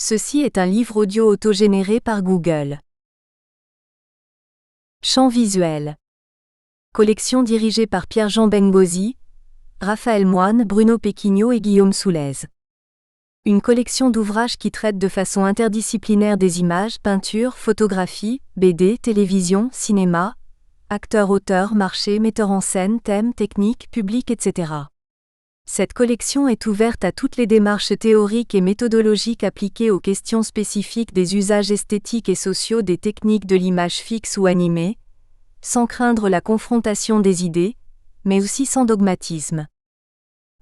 Ceci est un livre audio autogénéré par Google. Champs visuels. Collection dirigée par Pierre-Jean Bengozi, Raphaël Moine, Bruno Péquignot et Guillaume Soulez. Une collection d'ouvrages qui traitent de façon interdisciplinaire des images, peinture, photographie, BD, télévision, cinéma, acteurs, auteurs, marché, metteurs en scène, thèmes, techniques, public, etc. Cette collection est ouverte à toutes les démarches théoriques et méthodologiques appliquées aux questions spécifiques des usages esthétiques et sociaux des techniques de l'image fixe ou animée, sans craindre la confrontation des idées, mais aussi sans dogmatisme.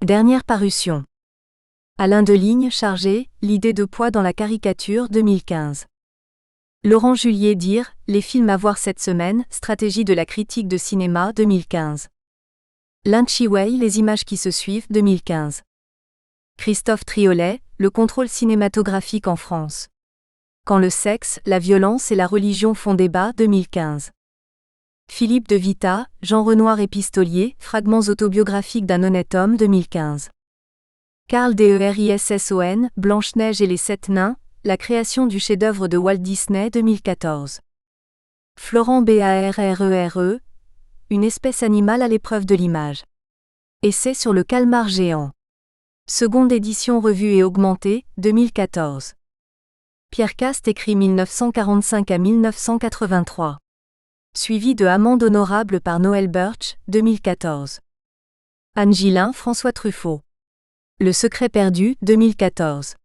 Dernière parution. Alain Deligne, chargé, l'idée de poids dans la caricature 2015. Laurent Julier dire, les films à voir cette semaine, stratégie de la critique de cinéma 2015. Lin Chi-Wei, les images qui se suivent 2015. Christophe Triolet, le contrôle cinématographique en France. Quand le sexe, la violence et la religion font débat 2015. Philippe de Vita, Jean Renoir épistolier, fragments autobiographiques d'un honnête homme 2015. Carl Derisson, Blanche-Neige et les Sept Nains, la création du chef-d'œuvre de Walt Disney 2014. Florent Barrere, une espèce animale à l'épreuve de l'image. Essai sur le calmar géant. Seconde édition revue et augmentée, 2014. Pierre Cast écrit 1945 à 1983. Suivi de Amende honorable par Noël Birch, 2014. Anne Gillin, François Truffaut. Le secret perdu, 2014.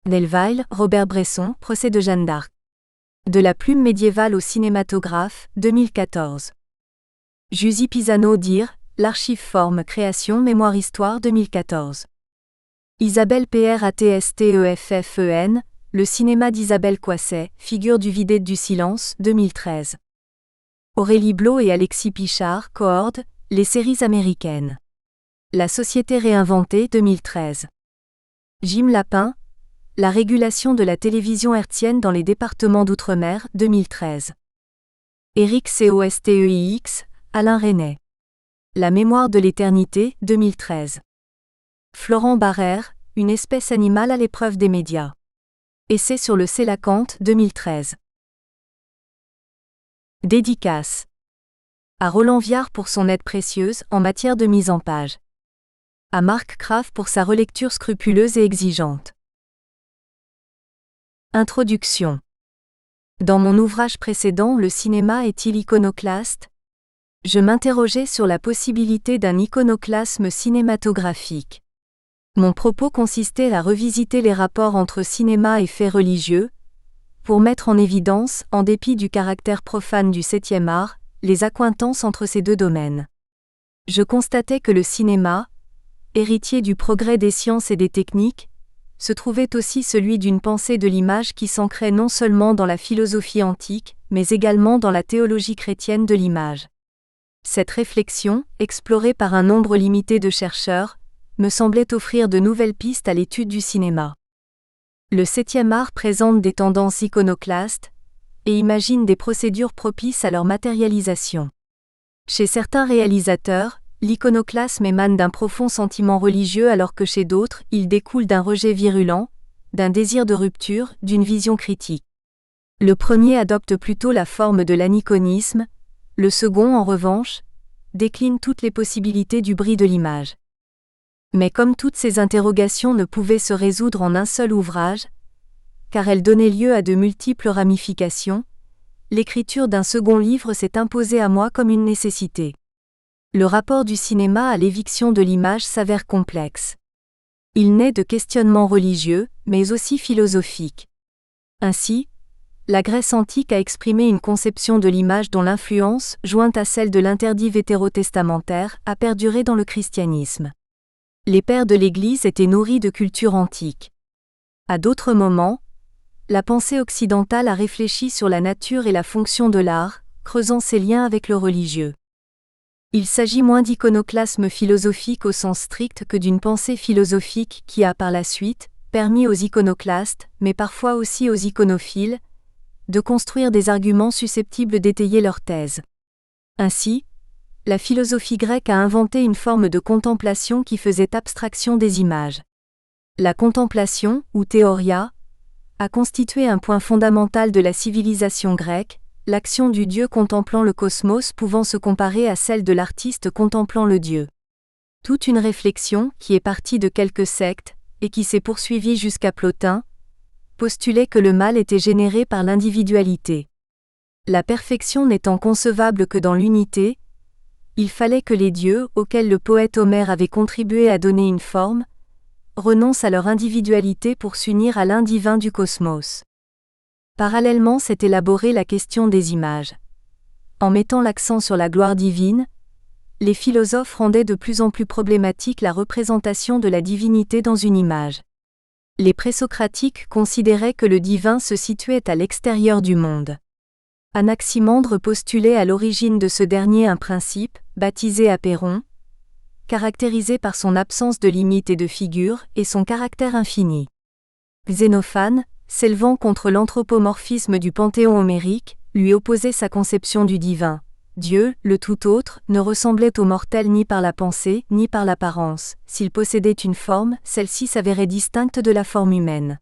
Delvaille, Robert Bresson, Procès de Jeanne d'Arc. De la plume médiévale au cinématographe, 2014. Jusy Pisano dire, l'archive forme création mémoire histoire 2014. Isabelle Prattsteffen, le cinéma d'Isabelle Coisset, figure du Vidette du silence 2013. Aurélie Blot et Alexis Pichard, Coord, les séries américaines. La société réinventée 2013. Jim Lapin, la régulation de la télévision hertzienne dans les départements d'outre-mer 2013. Éric Costeix, Alain Resnais. La mémoire de l'éternité, 2013. Florent Barrère, une espèce animale à l'épreuve des médias. Essai sur le sélacanthe, 2013. Dédicace. À Roland Viard pour son aide précieuse en matière de mise en page. À Marc Kraft pour sa relecture scrupuleuse et exigeante. Introduction. Dans mon ouvrage précédent, Le cinéma est-il iconoclaste ? Je m'interrogeais sur la possibilité d'un iconoclasme cinématographique. Mon propos consistait à revisiter les rapports entre cinéma et faits religieux, pour mettre en évidence, en dépit du caractère profane du 7e art, les accointances entre ces deux domaines. Je constatais que le cinéma, héritier du progrès des sciences et des techniques, se trouvait aussi celui d'une pensée de l'image qui s'ancrait non seulement dans la philosophie antique, mais également dans la théologie chrétienne de l'image. Cette réflexion, explorée par un nombre limité de chercheurs, me semblait offrir de nouvelles pistes à l'étude du cinéma. Le 7e art présente des tendances iconoclastes et imagine des procédures propices à leur matérialisation. Chez certains réalisateurs, l'iconoclasme émane d'un profond sentiment religieux alors que chez d'autres, il découle d'un rejet virulent, d'un désir de rupture, d'une vision critique. Le premier adopte plutôt la forme de l'aniconisme, le second, en revanche, décline toutes les possibilités du bris de l'image. Mais comme toutes ces interrogations ne pouvaient se résoudre en un seul ouvrage, car elles donnaient lieu à de multiples ramifications, l'écriture d'un second livre s'est imposée à moi comme une nécessité. Le rapport du cinéma à l'éviction de l'image s'avère complexe. Il naît de questionnements religieux, mais aussi philosophiques. Ainsi, la Grèce antique a exprimé une conception de l'image dont l'influence, jointe à celle de l'interdit vétérotestamentaire, a perduré dans le christianisme. Les pères de l'Église étaient nourris de culture antique. À d'autres moments, la pensée occidentale a réfléchi sur la nature et la fonction de l'art, creusant ses liens avec le religieux. Il s'agit moins d'iconoclasme philosophique au sens strict que d'une pensée philosophique qui a par la suite permis aux iconoclastes, mais parfois aussi aux iconophiles, de construire des arguments susceptibles d'étayer leur thèse. Ainsi, la philosophie grecque a inventé une forme de contemplation qui faisait abstraction des images. La contemplation, ou théoria, a constitué un point fondamental de la civilisation grecque, l'action du dieu contemplant le cosmos pouvant se comparer à celle de l'artiste contemplant le dieu. Toute une réflexion qui est partie de quelques sectes, et qui s'est poursuivie jusqu'à Plotin, postulait que le mal était généré par l'individualité. La perfection n'étant concevable que dans l'unité, il fallait que les dieux, auxquels le poète Homère avait contribué à donner une forme, renoncent à leur individualité pour s'unir à l'un divin du cosmos. Parallèlement s'est élaborée la question des images. En mettant l'accent sur la gloire divine, les philosophes rendaient de plus en plus problématique la représentation de la divinité dans une image. Les présocratiques considéraient que le divin se situait à l'extérieur du monde. Anaximandre postulait à l'origine de ce dernier un principe, baptisé apeiron, caractérisé par son absence de limite et de figure et son caractère infini. Xénophane, s'élevant contre l'anthropomorphisme du panthéon homérique, lui opposait sa conception du divin. Dieu, le tout autre, ne ressemblait aux mortels ni par la pensée, ni par l'apparence. S'il possédait une forme, celle-ci s'avérait distincte de la forme humaine.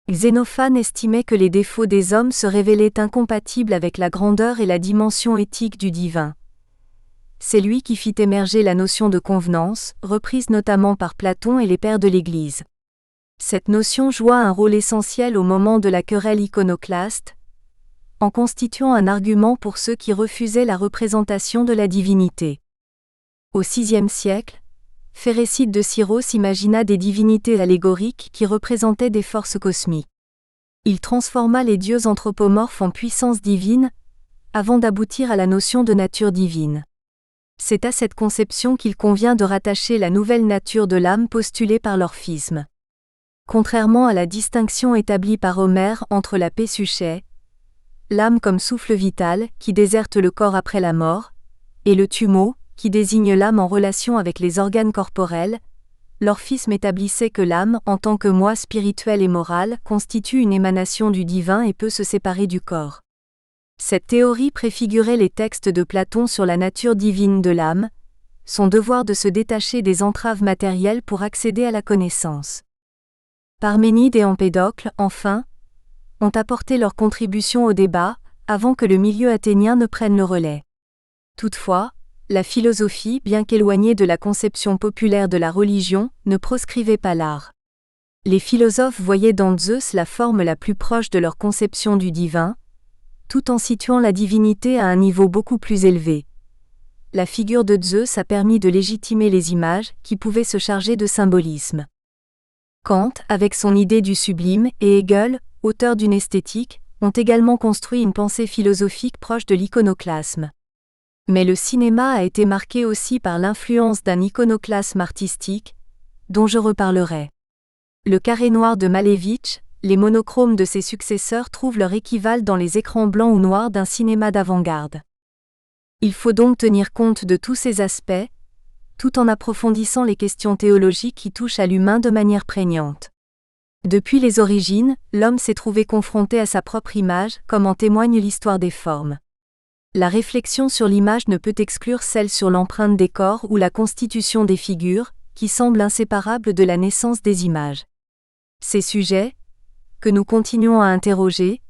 Xénophane estimait que les défauts des hommes se révélaient incompatibles avec la grandeur et la dimension éthique du divin. C'est lui qui fit émerger la notion de convenance, reprise notamment par Platon et les pères de l'Église. Cette notion joua un rôle essentiel au moment de la querelle iconoclaste, en constituant un argument pour ceux qui refusaient la représentation de la divinité. Au VIe siècle, Phérécyde de Syros imagina des divinités allégoriques qui représentaient des forces cosmiques. Il transforma les dieux anthropomorphes en puissance divine, avant d'aboutir à la notion de nature divine. C'est à cette conception qu'il convient de rattacher la nouvelle nature de l'âme postulée par l'orphisme. Contrairement à la distinction établie par Homère entre la Pésuchée, l'âme comme souffle vital, qui déserte le corps après la mort, et le thumo, qui désigne l'âme en relation avec les organes corporels, l'orphisme établissait que l'âme, en tant que moi spirituel et moral, constitue une émanation du divin et peut se séparer du corps. Cette théorie préfigurait les textes de Platon sur la nature divine de l'âme, son devoir de se détacher des entraves matérielles pour accéder à la connaissance. Parménide et Empédocle, enfin, ont apporté leur contribution au débat, avant que le milieu athénien ne prenne le relais. Toutefois, la philosophie, bien qu'éloignée de la conception populaire de la religion, ne proscrivait pas l'art. Les philosophes voyaient dans Zeus la forme la plus proche de leur conception du divin, tout en situant la divinité à un niveau beaucoup plus élevé. La figure de Zeus a permis de légitimer les images, qui pouvaient se charger de symbolisme. Kant, avec son idée du sublime, et Hegel, auteur d'une esthétique, ont également construit une pensée philosophique proche de l'iconoclasme. Mais le cinéma a été marqué aussi par l'influence d'un iconoclasme artistique, dont je reparlerai. Le carré noir de Malevich, les monochromes de ses successeurs trouvent leur équivalent dans les écrans blancs ou noirs d'un cinéma d'avant-garde. Il faut donc tenir compte de tous ces aspects, tout en approfondissant les questions théologiques qui touchent à l'humain de manière prégnante. Depuis les origines, l'homme s'est trouvé confronté à sa propre image, comme en témoigne l'histoire des formes. La réflexion sur l'image ne peut exclure celle sur l'empreinte des corps ou la constitution des figures, qui semblent inséparables de la naissance des images. Ces sujets, que nous continuons à interroger,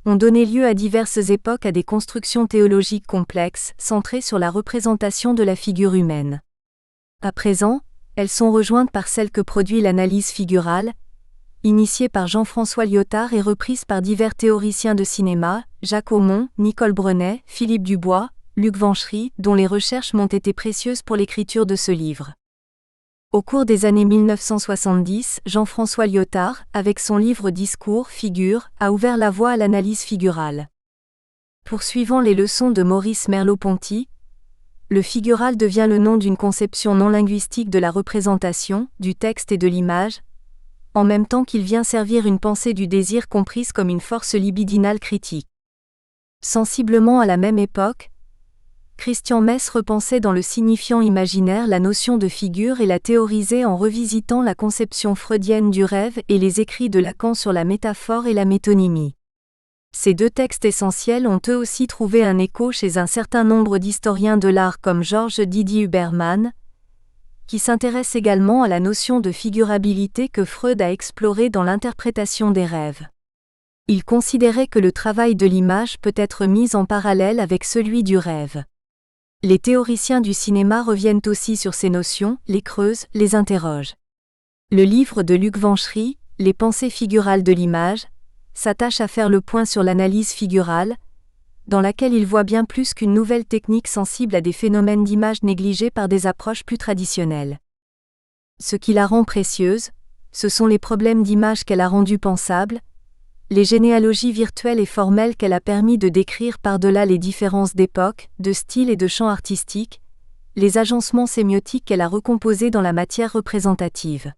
ont donné lieu à diverses époques à des constructions théologiques complexes, centrées sur la représentation de la figure humaine. À présent, elles sont rejointes par celle que produit l'analyse figurale, initiée par Jean-François Lyotard et reprise par divers théoriciens de cinéma, Jacques Aumont, Nicole Brenet, Philippe Dubois, Luc Vanchery, dont les recherches m'ont été précieuses pour l'écriture de ce livre. Au cours des années 1970, Jean-François Lyotard, avec son livre Discours, Figures, a ouvert la voie à l'analyse figurale. Poursuivant les leçons de Maurice Merleau-Ponty, le figural devient le nom d'une conception non linguistique de la représentation, du texte et de l'image, en même temps qu'il vient servir une pensée du désir comprise comme une force libidinale critique. Sensiblement à la même époque, Christian Mess repensait dans le signifiant imaginaire la notion de figure et la théorisait en revisitant la conception freudienne du rêve et les écrits de Lacan sur la métaphore et la métonymie. Ces deux textes essentiels ont eux aussi trouvé un écho chez un certain nombre d'historiens de l'art comme Georges Didier Huberman, qui s'intéresse également à la notion de figurabilité que Freud a explorée dans l'interprétation des rêves. Il considérait que le travail de l'image peut être mis en parallèle avec celui du rêve. Les théoriciens du cinéma reviennent aussi sur ces notions, les creusent, les interrogent. Le livre de Luc Vanchery, Les pensées figurales de l'image, s'attache à faire le point sur l'analyse figurale, dans laquelle il voit bien plus qu'une nouvelle technique sensible à des phénomènes d'image négligés par des approches plus traditionnelles. Ce qui la rend précieuse, ce sont les problèmes d'image qu'elle a rendus pensables, les généalogies virtuelles et formelles qu'elle a permis de décrire par-delà les différences d'époque, de style et de champ artistique, les agencements sémiotiques qu'elle a recomposés dans la matière représentative.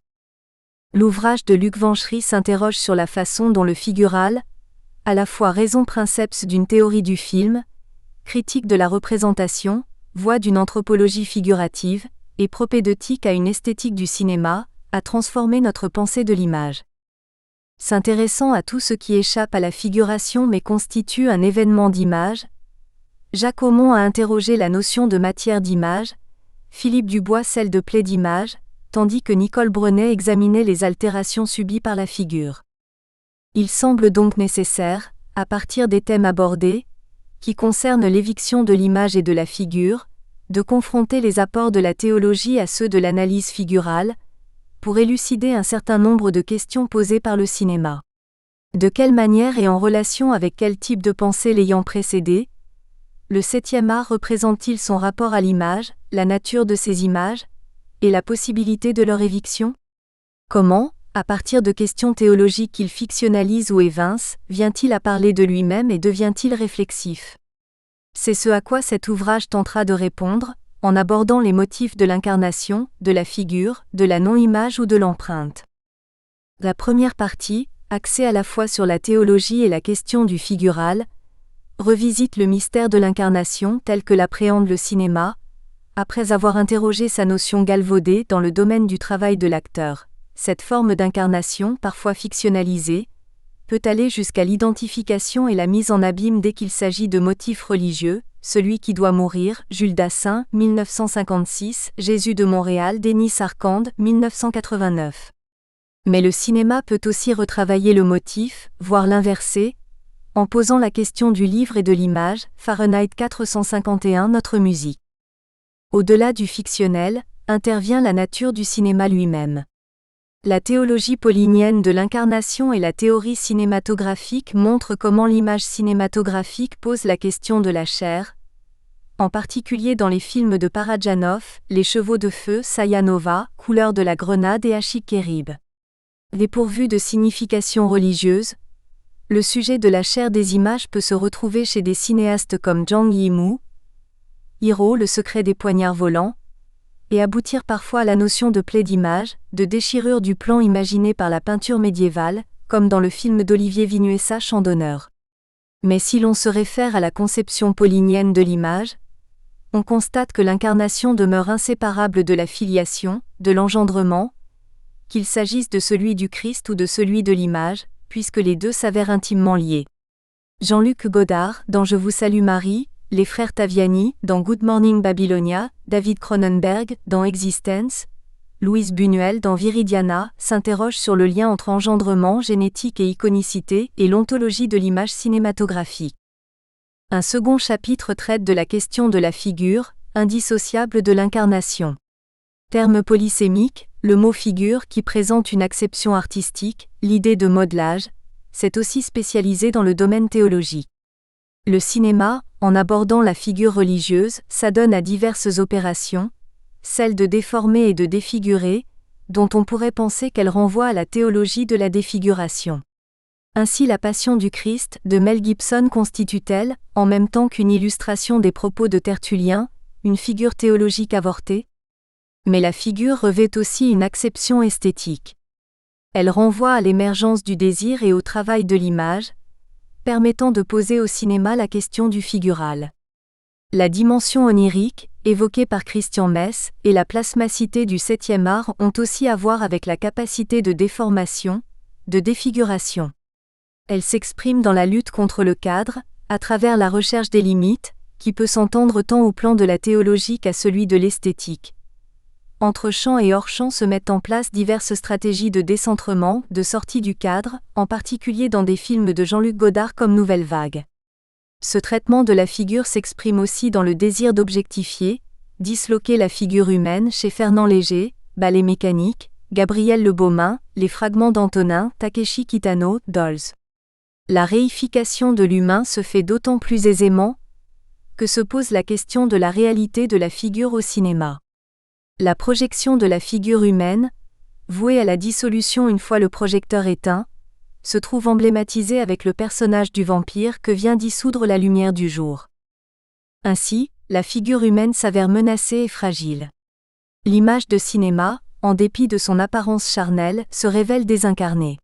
L'ouvrage de Luc Vanchery s'interroge sur la façon dont le figural, à la fois raison princeps d'une théorie du film, critique de la représentation, voie d'une anthropologie figurative, et propédeutique à une esthétique du cinéma, a transformé notre pensée de l'image. S'intéressant à tout ce qui échappe à la figuration mais constitue un événement d'image, Jacques Aumont a interrogé la notion de matière d'image, Philippe Dubois celle de plaie d'image, tandis que Nicole Brenet examinait les altérations subies par la figure. Il semble donc nécessaire, à partir des thèmes abordés, qui concernent l'éviction de l'image et de la figure, de confronter les apports de la théologie à ceux de l'analyse figurale, pour élucider un certain nombre de questions posées par le cinéma. De quelle manière et en relation avec quel type de pensée l'ayant précédé, le 7e art représente-t-il son rapport à l'image, la nature de ces images, et la possibilité de leur éviction? Comment, à partir de questions théologiques qu'il fictionnalise ou évince, vient-il à parler de lui-même et devient-il réflexif? C'est ce à quoi cet ouvrage tentera de répondre, en abordant les motifs de l'incarnation, de la figure, de la non-image ou de l'empreinte. La première partie, axée à la fois sur la théologie et la question du figural, revisite le mystère de l'incarnation tel que l'appréhende le cinéma, après avoir interrogé sa notion galvaudée dans le domaine du travail de l'acteur. Cette forme d'incarnation, parfois fictionnalisée, peut aller jusqu'à l'identification et la mise en abîme dès qu'il s'agit de motifs religieux, Celui qui doit mourir, Jules Dassin, 1956, Jésus de Montréal, Denis Sarkand, 1989. Mais le cinéma peut aussi retravailler le motif, voire l'inverser, en posant la question du livre et de l'image, Fahrenheit 451, notre musique. Au-delà du fictionnel, intervient la nature du cinéma lui-même. La théologie paulinienne de l'incarnation et la théorie cinématographique montrent comment l'image cinématographique pose la question de la chair, en particulier dans les films de Parajanov, Les Chevaux de Feu, Sayanova, Couleur de la Grenade et Achik Kérib. Dépourvu de signification religieuse, le sujet de la chair des images peut se retrouver chez des cinéastes comme Zhang Yimou, Hiro, Le secret des poignards volants, et aboutir parfois à la notion de plaie d'image, de déchirure du plan imaginé par la peinture médiévale, comme dans le film d'Olivier Vinuesa Chant d'honneur. Mais si l'on se réfère à la conception paulinienne de l'image, on constate que l'incarnation demeure inséparable de la filiation, de l'engendrement, qu'il s'agisse de celui du Christ ou de celui de l'image, puisque les deux s'avèrent intimement liés. Jean-Luc Godard, dans Je vous salue Marie, les frères Taviani, dans Good Morning Babylonia, David Cronenberg, dans Existence, Louise Buñuel, dans Viridiana, s'interrogent sur le lien entre engendrement, génétique et iconicité, et l'ontologie de l'image cinématographique. Un second chapitre traite de la question de la figure, indissociable de l'incarnation. Terme polysémique, le mot figure qui présente une acception artistique, l'idée de modelage, s'est aussi spécialisé dans le domaine théologique. Le cinéma, en abordant la figure religieuse, s'adonne à diverses opérations, celles de déformer et de défigurer, dont on pourrait penser qu'elles renvoient à la théologie de la défiguration. Ainsi la Passion du Christ de Mel Gibson constitue-t-elle, en même temps qu'une illustration des propos de Tertullien, une figure théologique avortée? Mais la figure revêt aussi une acception esthétique. Elle renvoie à l'émergence du désir et au travail de l'image, permettant de poser au cinéma la question du figural. La dimension onirique, évoquée par Christian Mess, et la plasmacité du 7e art ont aussi à voir avec la capacité de déformation, de défiguration. Elle s'exprime dans la lutte contre le cadre, à travers la recherche des limites, qui peut s'entendre tant au plan de la théologie qu'à celui de l'esthétique. entre champ et hors champ se mettent en place diverses stratégies de décentrement, de sortie du cadre, en particulier dans des films de Jean-Luc Godard comme Nouvelle Vague. Ce traitement de la figure s'exprime aussi dans le désir d'objectifier, disloquer la figure humaine chez Fernand Léger, Ballet mécanique, Gabriel Le Beaumain, Les fragments d'Antonin, Takeshi Kitano, Dolls. La réification de l'humain se fait d'autant plus aisément que se pose la question de la réalité de la figure au cinéma. La projection de la figure humaine, vouée à la dissolution une fois le projecteur éteint, se trouve emblématisée avec le personnage du vampire que vient dissoudre la lumière du jour. Ainsi, la figure humaine s'avère menacée et fragile. L'image de cinéma, en dépit de son apparence charnelle, se révèle désincarnée.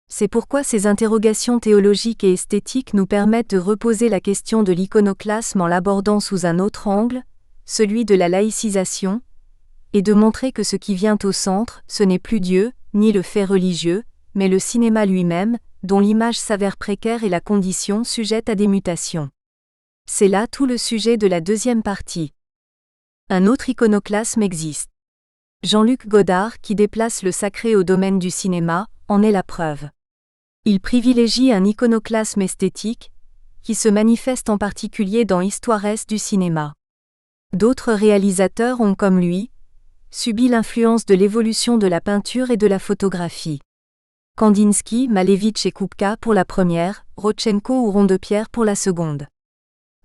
C'est pourquoi ces interrogations théologiques et esthétiques nous permettent de reposer la question de l'iconoclasme en l'abordant sous un autre angle, celui de la laïcisation, et de montrer que ce qui vient au centre, ce n'est plus Dieu, ni le fait religieux, mais le cinéma lui-même, dont l'image s'avère précaire et la condition sujette à des mutations. C'est là tout le sujet de la deuxième partie. Un autre iconoclasme existe. Jean-Luc Godard, qui déplace le sacré au domaine du cinéma, en est la preuve. Il privilégie un iconoclasme esthétique, qui se manifeste en particulier dans Histoires du cinéma. D'autres réalisateurs ont, comme lui, subi l'influence de l'évolution de la peinture et de la photographie. Kandinsky, Malevich et Kupka pour la première, Rodchenko ou Rondepierre pour la seconde.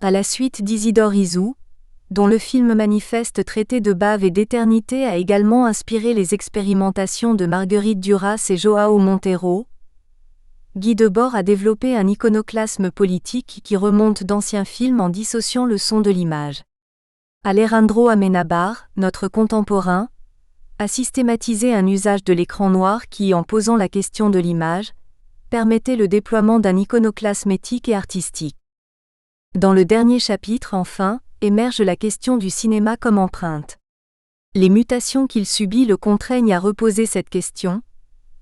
À la suite d'Isidore Isou, dont le film manifeste traité de bave et d'éternité a également inspiré les expérimentations de Marguerite Duras et João Monteiro, Guy Debord a développé un iconoclasme politique qui remonte d'anciens films en dissociant le son de l'image. Alejandro Amenábar, notre contemporain, a systématisé un usage de l'écran noir qui, en posant la question de l'image, permettait le déploiement d'un iconoclasme éthique et artistique. Dans le dernier chapitre, enfin, émerge la question du cinéma comme empreinte. Les mutations qu'il subit le contraignent à reposer cette question,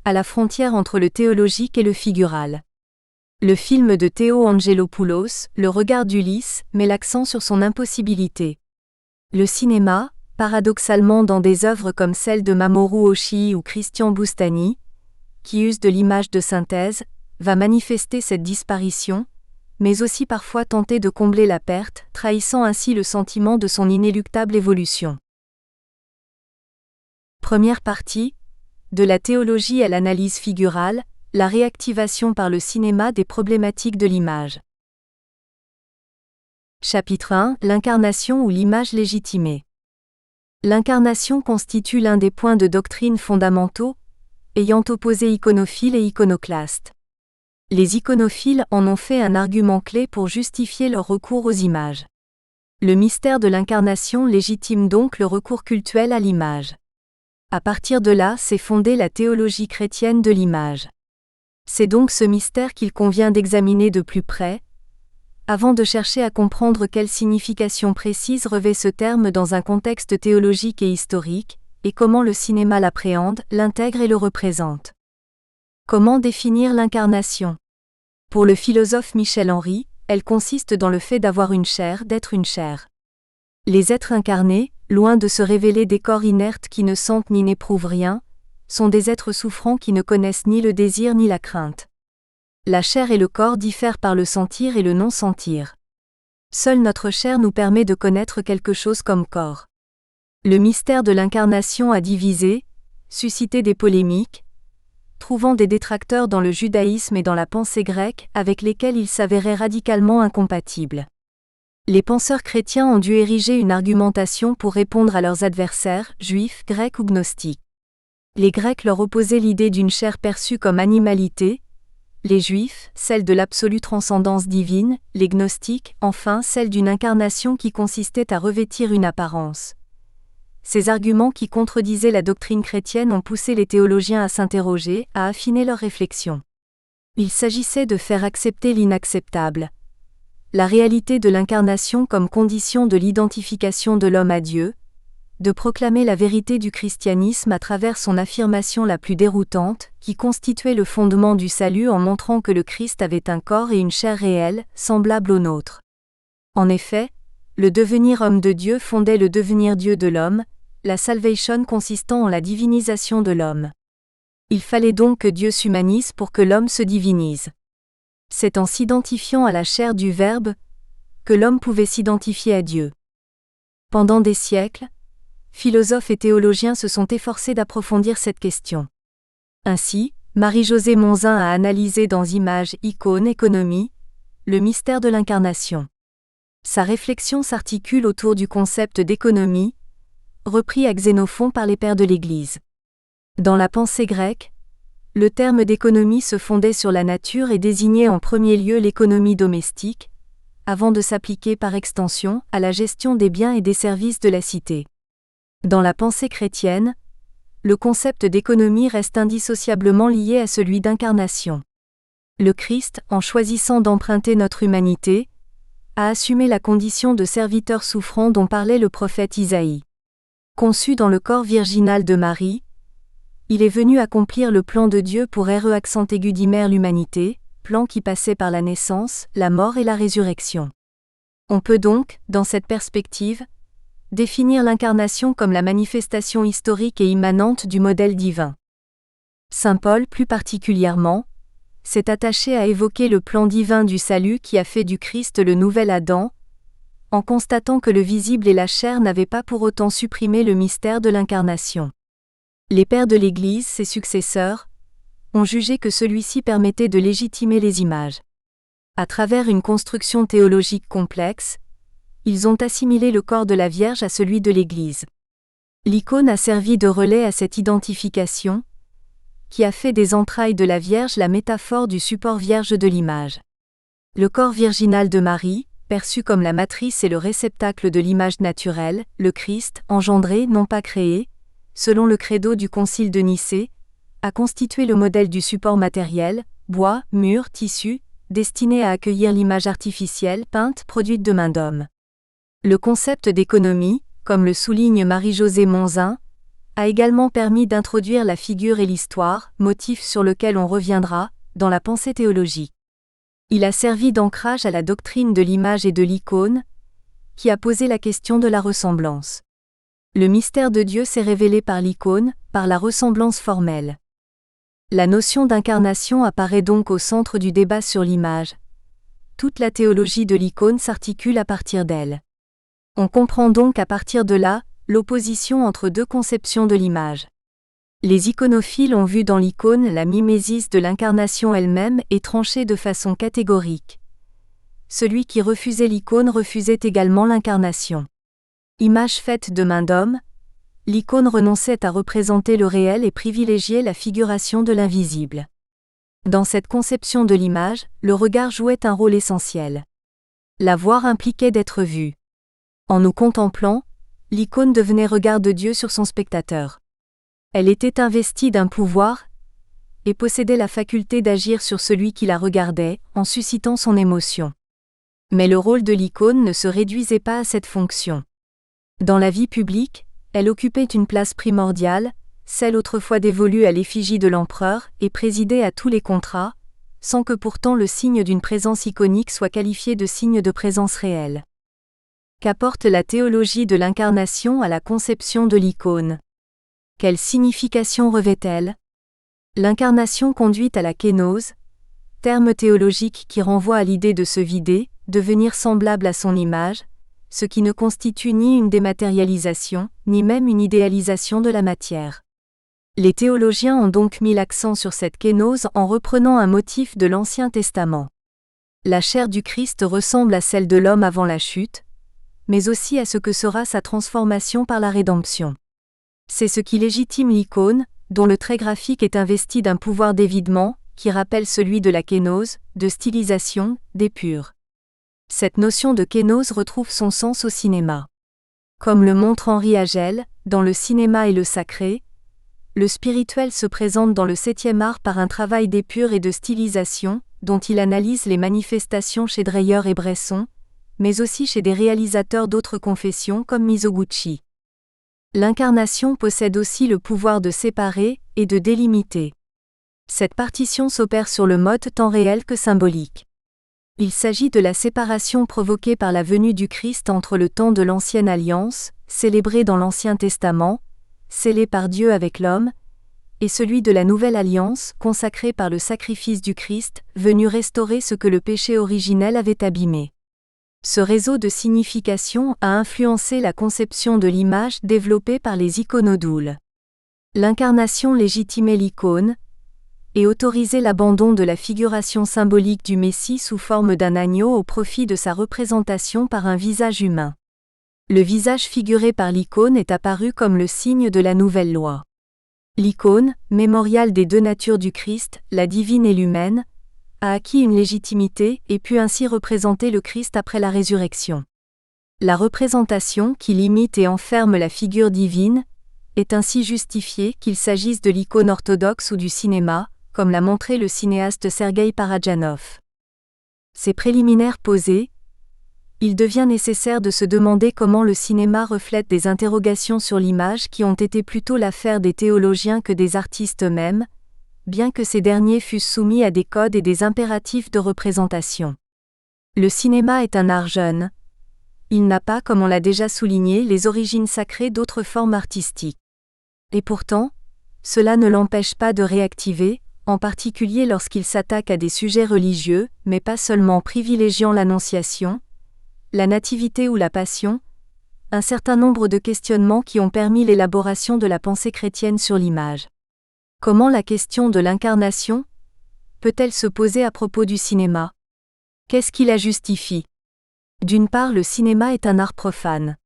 à la frontière entre le théologique et le figural. Le film de Théo Angelopoulos, Le regard d'Ulysse, met l'accent sur son impossibilité. Le cinéma, paradoxalement dans des œuvres comme celles de Mamoru Oshii ou Christian Boustany, qui usent de l'image de synthèse, va manifester cette disparition, mais aussi parfois tenter de combler la perte, trahissant ainsi le sentiment de son inéluctable évolution. Première partie. De la théologie à l'analyse figurale, la réactivation par le cinéma des problématiques de l'image. Chapitre 1. L'incarnation ou l'image légitimée. L'incarnation constitue l'un des points de doctrine fondamentaux, ayant opposé iconophiles et iconoclastes. Les iconophiles en ont fait un argument clé pour justifier leur recours aux images. Le mystère de l'incarnation légitime donc le recours cultuel à l'image. À partir de là s'est fondée la théologie chrétienne de l'image. C'est donc ce mystère qu'il convient d'examiner de plus près, avant de chercher à comprendre quelle signification précise revêt ce terme dans un contexte théologique et historique, et comment le cinéma l'appréhende, l'intègre et le représente. Comment définir l'incarnation ? Pour le philosophe Michel Henry, elle consiste dans le fait d'avoir une chair, d'être une chair. Les êtres incarnés, loin de se révéler des corps inertes qui ne sentent ni n'éprouvent rien, sont des êtres souffrants qui ne connaissent ni le désir ni la crainte. La chair et le corps diffèrent par le sentir et le non-sentir. Seule notre chair nous permet de connaître quelque chose comme corps. Le mystère de l'incarnation a divisé, suscité des polémiques, trouvant des détracteurs dans le judaïsme et dans la pensée grecque avec lesquels il s'avérait radicalement incompatible. Les penseurs chrétiens ont dû ériger une argumentation pour répondre à leurs adversaires, juifs, grecs ou gnostiques. Les Grecs leur opposaient l'idée d'une chair perçue comme animalité, les Juifs, celle de l'absolue transcendance divine, les gnostiques, enfin celle d'une incarnation qui consistait à revêtir une apparence. Ces arguments qui contredisaient la doctrine chrétienne ont poussé les théologiens à s'interroger, à affiner leurs réflexions. Il s'agissait de faire accepter l'inacceptable. La réalité de l'incarnation comme condition de l'identification de l'homme à Dieu, de proclamer la vérité du christianisme à travers son affirmation la plus déroutante, qui constituait le fondement du salut en montrant que le Christ avait un corps et une chair réelle, semblables aux nôtres. En effet, le devenir homme de Dieu fondait le devenir Dieu de l'homme, la salvation consistant en la divinisation de l'homme. Il fallait donc que Dieu s'humanise pour que l'homme se divinise. C'est en s'identifiant à la chair du Verbe que l'homme pouvait s'identifier à Dieu. Pendant des siècles, philosophes et théologiens se sont efforcés d'approfondir cette question. Ainsi, Marie-Josée Monzin a analysé dans Images, Icônes, Économie, le mystère de l'incarnation. Sa réflexion s'articule autour du concept d'économie, repris à Xénophon par les pères de l'Église. Dans la pensée grecque, le terme d'économie se fondait sur la nature et désignait en premier lieu l'économie domestique, avant de s'appliquer par extension à la gestion des biens et des services de la cité. Dans la pensée chrétienne, le concept d'économie reste indissociablement lié à celui d'incarnation. Le Christ, en choisissant d'emprunter notre humanité, a assumé la condition de serviteur souffrant dont parlait le prophète Isaïe. Conçu dans le corps virginal de Marie, il est venu accomplir le plan de Dieu pour l'humanité, plan qui passait par la naissance, la mort et la résurrection. On peut donc, dans cette perspective, définir l'incarnation comme la manifestation historique et immanente du modèle divin. Saint Paul, plus particulièrement, s'est attaché à évoquer le plan divin du salut qui a fait du Christ le nouvel Adam, en constatant que le visible et la chair n'avaient pas pour autant supprimé le mystère de l'incarnation. Les pères de l'Église, ses successeurs, ont jugé que celui-ci permettait de légitimer les images. À travers une construction théologique complexe, ils ont assimilé le corps de la Vierge à celui de l'Église. L'icône a servi de relais à cette identification, qui a fait des entrailles de la Vierge la métaphore du support vierge de l'image. Le corps virginal de Marie, perçu comme la matrice et le réceptacle de l'image naturelle, le Christ, engendré, non pas créé, selon le credo du Concile de Nicée, a constitué le modèle du support matériel, bois, mur, tissu, destiné à accueillir l'image artificielle, peinte, produite de main d'homme. Le concept d'économie, comme le souligne Marie-Josée Monzin, a également permis d'introduire la figure et l'histoire, motif sur lequel on reviendra, dans la pensée théologique. Il a servi d'ancrage à la doctrine de l'image et de l'icône, qui a posé la question de la ressemblance. Le mystère de Dieu s'est révélé par l'icône, par la ressemblance formelle. La notion d'incarnation apparaît donc au centre du débat sur l'image. Toute la théologie de l'icône s'articule à partir d'elle. On comprend donc à partir de là, l'opposition entre deux conceptions de l'image. Les iconophiles ont vu dans l'icône la mimésis de l'incarnation elle-même et tranché de façon catégorique. Celui qui refusait l'icône refusait également l'incarnation. Image faite de main d'homme, l'icône renonçait à représenter le réel et privilégiait la figuration de l'invisible. Dans cette conception de l'image, le regard jouait un rôle essentiel. La voir impliquait d'être vue. En nous contemplant, l'icône devenait regard de Dieu sur son spectateur. Elle était investie d'un pouvoir et possédait la faculté d'agir sur celui qui la regardait, en suscitant son émotion. Mais le rôle de l'icône ne se réduisait pas à cette fonction. Dans la vie publique, elle occupait une place primordiale, celle autrefois dévolue à l'effigie de l'empereur, et présidait à tous les contrats, sans que pourtant le signe d'une présence iconique soit qualifié de signe de présence réelle. Qu'apporte la théologie de l'incarnation à la conception de l'icône ? Quelle signification revêt-elle ? L'incarnation conduit à la kénose, terme théologique qui renvoie à l'idée de se vider, devenir semblable à son image, ce qui ne constitue ni une dématérialisation, ni même une idéalisation de la matière. Les théologiens ont donc mis l'accent sur cette kénose en reprenant un motif de l'Ancien Testament. La chair du Christ ressemble à celle de l'homme avant la chute, mais aussi à ce que sera sa transformation par la rédemption. C'est ce qui légitime l'icône, dont le trait graphique est investi d'un pouvoir d'évidement, qui rappelle celui de la kénose, de stylisation, d'épure. Cette notion de kénose retrouve son sens au cinéma. Comme le montre Henri Hagel, dans Le cinéma et le sacré, le spirituel se présente dans le 7e art par un travail d'épure et de stylisation, dont il analyse les manifestations chez Dreyer et Bresson, mais aussi chez des réalisateurs d'autres confessions comme Mizoguchi. L'incarnation possède aussi le pouvoir de séparer et de délimiter. Cette partition s'opère sur le mode tant réel que symbolique. Il s'agit de la séparation provoquée par la venue du Christ entre le temps de l'Ancienne Alliance, célébré dans l'Ancien Testament, scellé par Dieu avec l'homme, et celui de la Nouvelle Alliance, consacré par le sacrifice du Christ, venu restaurer ce que le péché originel avait abîmé. Ce réseau de signification a influencé la conception de l'image développée par les iconodoules. L'incarnation légitimait l'icône, et autorisait l'abandon de la figuration symbolique du Messie sous forme d'un agneau au profit de sa représentation par un visage humain. Le visage figuré par l'icône est apparu comme le signe de la nouvelle loi. L'icône, mémorial des deux natures du Christ, la divine et l'humaine, a acquis une légitimité et pu ainsi représenter le Christ après la résurrection. La représentation qui limite et enferme la figure divine est ainsi justifiée qu'il s'agisse de l'icône orthodoxe ou du cinéma, comme l'a montré le cinéaste Sergueï Parajanov. Ces préliminaires posés, il devient nécessaire de se demander comment le cinéma reflète des interrogations sur l'image qui ont été plutôt l'affaire des théologiens que des artistes eux-mêmes, bien que ces derniers fussent soumis à des codes et des impératifs de représentation. Le cinéma est un art jeune. Il n'a pas, comme on l'a déjà souligné, les origines sacrées d'autres formes artistiques. Et pourtant, cela ne l'empêche pas de réactiver, en particulier lorsqu'il s'attaque à des sujets religieux, mais pas seulement privilégiant l'Annonciation, la Nativité ou la Passion, un certain nombre de questionnements qui ont permis l'élaboration de la pensée chrétienne sur l'image. Comment la question de l'incarnation peut-elle se poser à propos du cinéma? Qu'est-ce qui la justifie? D'une part, le cinéma est un art profane.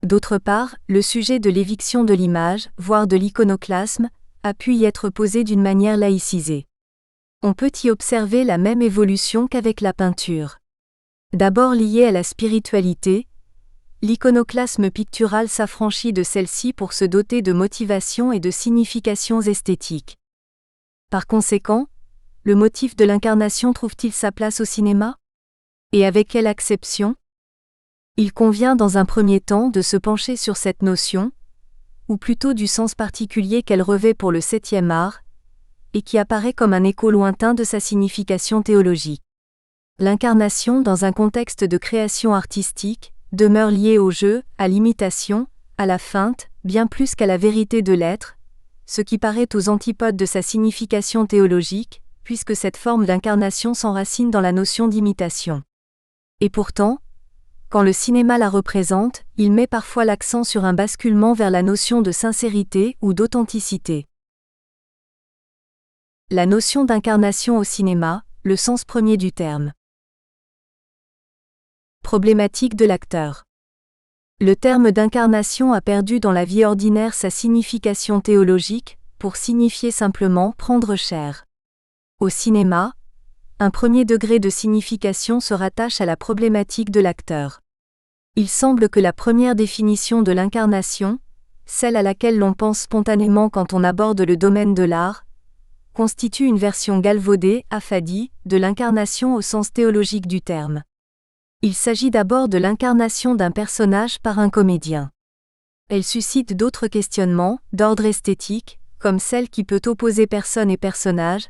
D'autre part, le sujet de l'éviction de l'image, voire de l'iconoclasme, a pu y être posé d'une manière laïcisée. On peut y observer la même évolution qu'avec la peinture. D'abord liée à la spiritualité, l'iconoclasme pictural s'affranchit de celle-ci pour se doter de motivations et de significations esthétiques. Par conséquent, le motif de l'incarnation trouve-t-il sa place au cinéma? Et avec quelle acception? Il convient dans un premier temps de se pencher sur cette notion, ou plutôt du sens particulier qu'elle revêt pour le 7e art, et qui apparaît comme un écho lointain de sa signification théologique. L'incarnation dans un contexte de création artistique demeure liée au jeu, à l'imitation, à la feinte, bien plus qu'à la vérité de l'être, ce qui paraît aux antipodes de sa signification théologique, puisque cette forme d'incarnation s'enracine dans la notion d'imitation. Et pourtant, quand le cinéma la représente, il met parfois l'accent sur un basculement vers la notion de sincérité ou d'authenticité. La notion d'incarnation au cinéma, le sens premier du terme. Problématique de l'acteur. Le terme d'incarnation a perdu dans la vie ordinaire sa signification théologique, pour signifier simplement prendre chair. Au cinéma, un premier degré de signification se rattache à la problématique de l'acteur. Il semble que la première définition de l'incarnation, celle à laquelle l'on pense spontanément quand on aborde le domaine de l'art, constitue une version galvaudée, affadie, de l'incarnation au sens théologique du terme. Il s'agit d'abord de l'incarnation d'un personnage par un comédien. Elle suscite d'autres questionnements, d'ordre esthétique, comme celle qui peut opposer personne et personnage,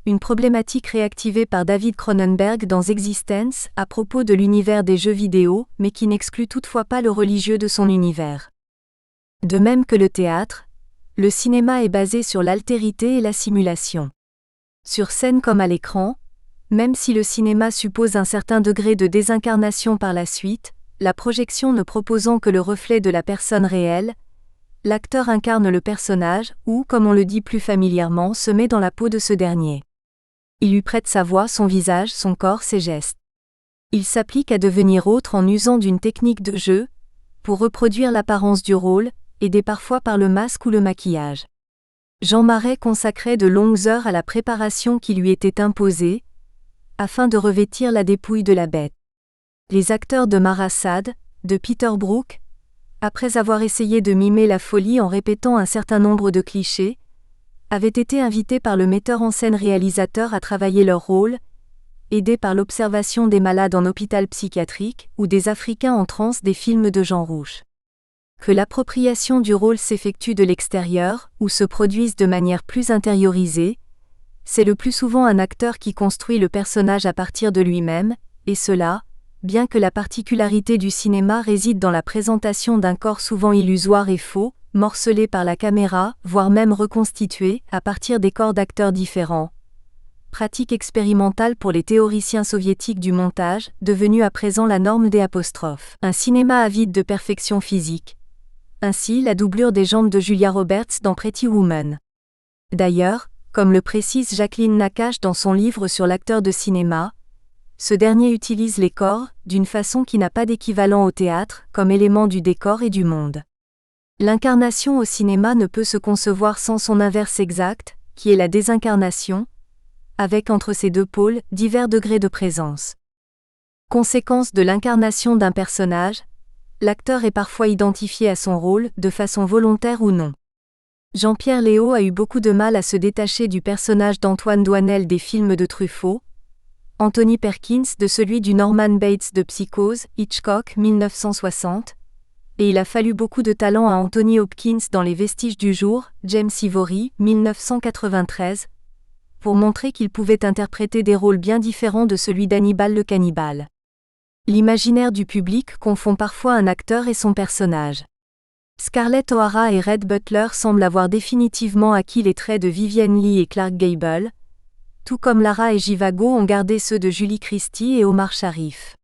une problématique réactivée par David Cronenberg dans Existence à propos de l'univers des jeux vidéo, mais qui n'exclut toutefois pas le religieux de son univers. De même que le théâtre, le cinéma est basé sur l'altérité et la simulation. Sur scène comme à l'écran, même si le cinéma suppose un certain degré de désincarnation par la suite, la projection ne proposant que le reflet de la personne réelle, l'acteur incarne le personnage ou, comme on le dit plus familièrement, se met dans la peau de ce dernier. Il lui prête sa voix, son visage, son corps, ses gestes. Il s'applique à devenir autre en usant d'une technique de jeu, pour reproduire l'apparence du rôle, aidé parfois par le masque ou le maquillage. Jean Marais consacrait de longues heures à la préparation qui lui était imposée, afin de revêtir la dépouille de la bête. Les acteurs de Mara Sad, de Peter Brook, après avoir essayé de mimer la folie en répétant un certain nombre de clichés, avaient été invités par le metteur en scène réalisateur à travailler leur rôle, aidés par l'observation des malades en hôpital psychiatrique ou des Africains en transe des films de Jean Rouch. Que l'appropriation du rôle s'effectue de l'extérieur ou se produise de manière plus intériorisée, c'est le plus souvent un acteur qui construit le personnage à partir de lui-même, et cela, bien que la particularité du cinéma réside dans la présentation d'un corps souvent illusoire et faux, morcelé par la caméra, voire même reconstitué, à partir des corps d'acteurs différents. Pratique expérimentale pour les théoriciens soviétiques du montage, devenue à présent la norme des apostrophes. Un cinéma avide de perfection physique. Ainsi la doublure des jambes de Julia Roberts dans Pretty Woman. D'ailleurs, comme le précise Jacqueline Nakache dans son livre sur l'acteur de cinéma, ce dernier utilise les corps, d'une façon qui n'a pas d'équivalent au théâtre, comme élément du décor et du monde. L'incarnation au cinéma ne peut se concevoir sans son inverse exact, qui est la désincarnation, avec entre ces deux pôles, divers degrés de présence. Conséquence de l'incarnation d'un personnage, l'acteur est parfois identifié à son rôle, de façon volontaire ou non. Jean-Pierre Léaud a eu beaucoup de mal à se détacher du personnage d'Antoine Doinel des films de Truffaut, Anthony Perkins de celui du Norman Bates de Psychose, Hitchcock 1960, et il a fallu beaucoup de talent à Anthony Hopkins dans Les Vestiges du jour, James Ivory 1993, pour montrer qu'il pouvait interpréter des rôles bien différents de celui d'Hannibal le cannibale. L'imaginaire du public confond parfois un acteur et son personnage. Scarlett O'Hara et Rhett Butler semblent avoir définitivement acquis les traits de Vivien Leigh et Clark Gable, tout comme Lara et Zhivago ont gardé ceux de Julie Christie et Omar Sharif.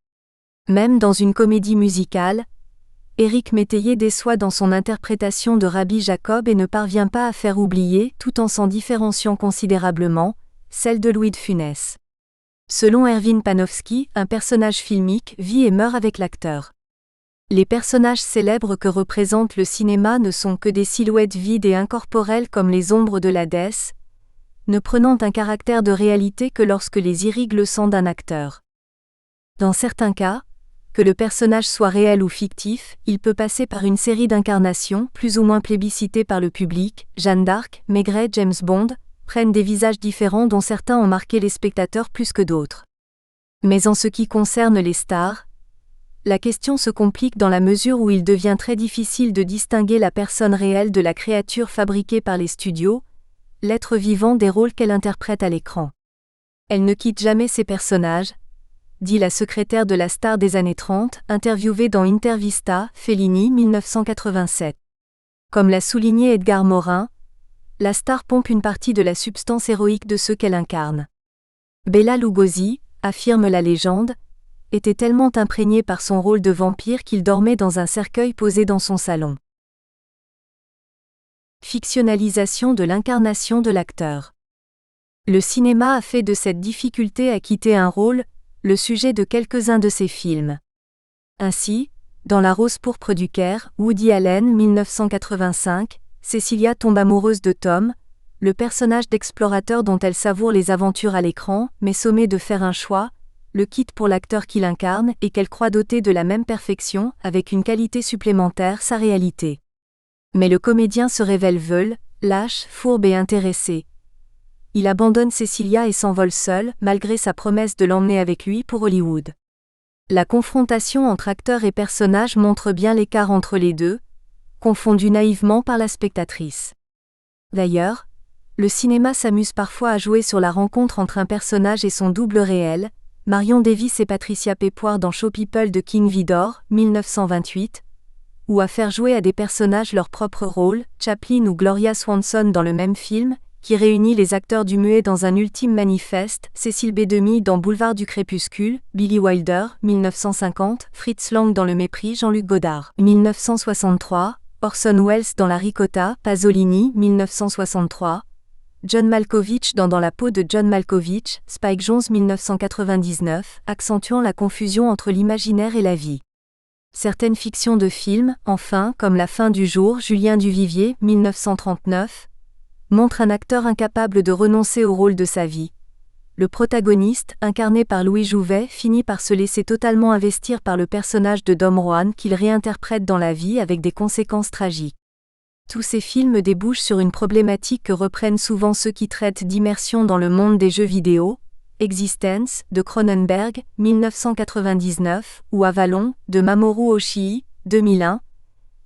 Même dans une comédie musicale, Éric Métayer déçoit dans son interprétation de Rabbi Jacob et ne parvient pas à faire oublier, tout en s'en différenciant considérablement, celle de Louis de Funès. Selon Erwin Panofsky, un personnage filmique vit et meurt avec l'acteur. Les personnages célèbres que représente le cinéma ne sont que des silhouettes vides et incorporelles comme les ombres de l'Hadès, ne prenant un caractère de réalité que lorsque les irrigue le sang d'un acteur. Dans certains cas, que le personnage soit réel ou fictif, il peut passer par une série d'incarnations, plus ou moins plébiscitées par le public. Jeanne d'Arc, Maigret, James Bond, prennent des visages différents dont certains ont marqué les spectateurs plus que d'autres. Mais en ce qui concerne les stars, la question se complique dans la mesure où il devient très difficile de distinguer la personne réelle de la créature fabriquée par les studios, l'être vivant des rôles qu'elle interprète à l'écran. Elle ne quitte jamais ses personnages, dit la secrétaire de la star des années 30, interviewée dans Intervista, Fellini 1987. Comme l'a souligné Edgar Morin, la star pompe une partie de la substance héroïque de ceux qu'elle incarne. Bela Lugosi, affirme la légende, était tellement imprégné par son rôle de vampire qu'il dormait dans un cercueil posé dans son salon. Fictionnalisation de l'incarnation de l'acteur. Le cinéma a fait de cette difficulté à quitter un rôle, le sujet de quelques-uns de ses films. Ainsi, dans La Rose pourpre du Caire, Woody Allen 1985, Cecilia tombe amoureuse de Tom, le personnage d'explorateur dont elle savoure les aventures à l'écran, mais sommée de faire un choix, le quitte pour l'acteur qui l'incarne et qu'elle croit doté de la même perfection, avec une qualité supplémentaire, sa réalité. Mais le comédien se révèle veule, lâche, fourbe et intéressé. Il abandonne Cecilia et s'envole seul, malgré sa promesse de l'emmener avec lui pour Hollywood. La confrontation entre acteur et personnage montre bien l'écart entre les deux, confondu naïvement par la spectatrice. D'ailleurs, le cinéma s'amuse parfois à jouer sur la rencontre entre un personnage et son double réel, Marion Davies et Patricia Pépoire dans Show People de King Vidor, 1928, ou à faire jouer à des personnages leur propre rôle, Chaplin ou Gloria Swanson dans le même film, qui réunit les acteurs du muet dans un ultime manifeste, Cécile B. Demy dans Boulevard du Crépuscule, Billy Wilder, 1950, Fritz Lang dans Le Mépris, Jean-Luc Godard, 1963, Orson Welles dans La Ricotta, Pasolini, 1963, John Malkovich dans la peau de John Malkovich, Spike Jonze 1999, accentuant la confusion entre l'imaginaire et la vie. Certaines fictions de films, enfin, comme La fin du jour, Julien Duvivier, 1939, montrent un acteur incapable de renoncer au rôle de sa vie. Le protagoniste, incarné par Louis Jouvet, finit par se laisser totalement investir par le personnage de Dom Juan qu'il réinterprète dans la vie avec des conséquences tragiques. Tous ces films débouchent sur une problématique que reprennent souvent ceux qui traitent d'immersion dans le monde des jeux vidéo, Existence, de Cronenberg, 1999, ou Avalon, de Mamoru Oshii, 2001,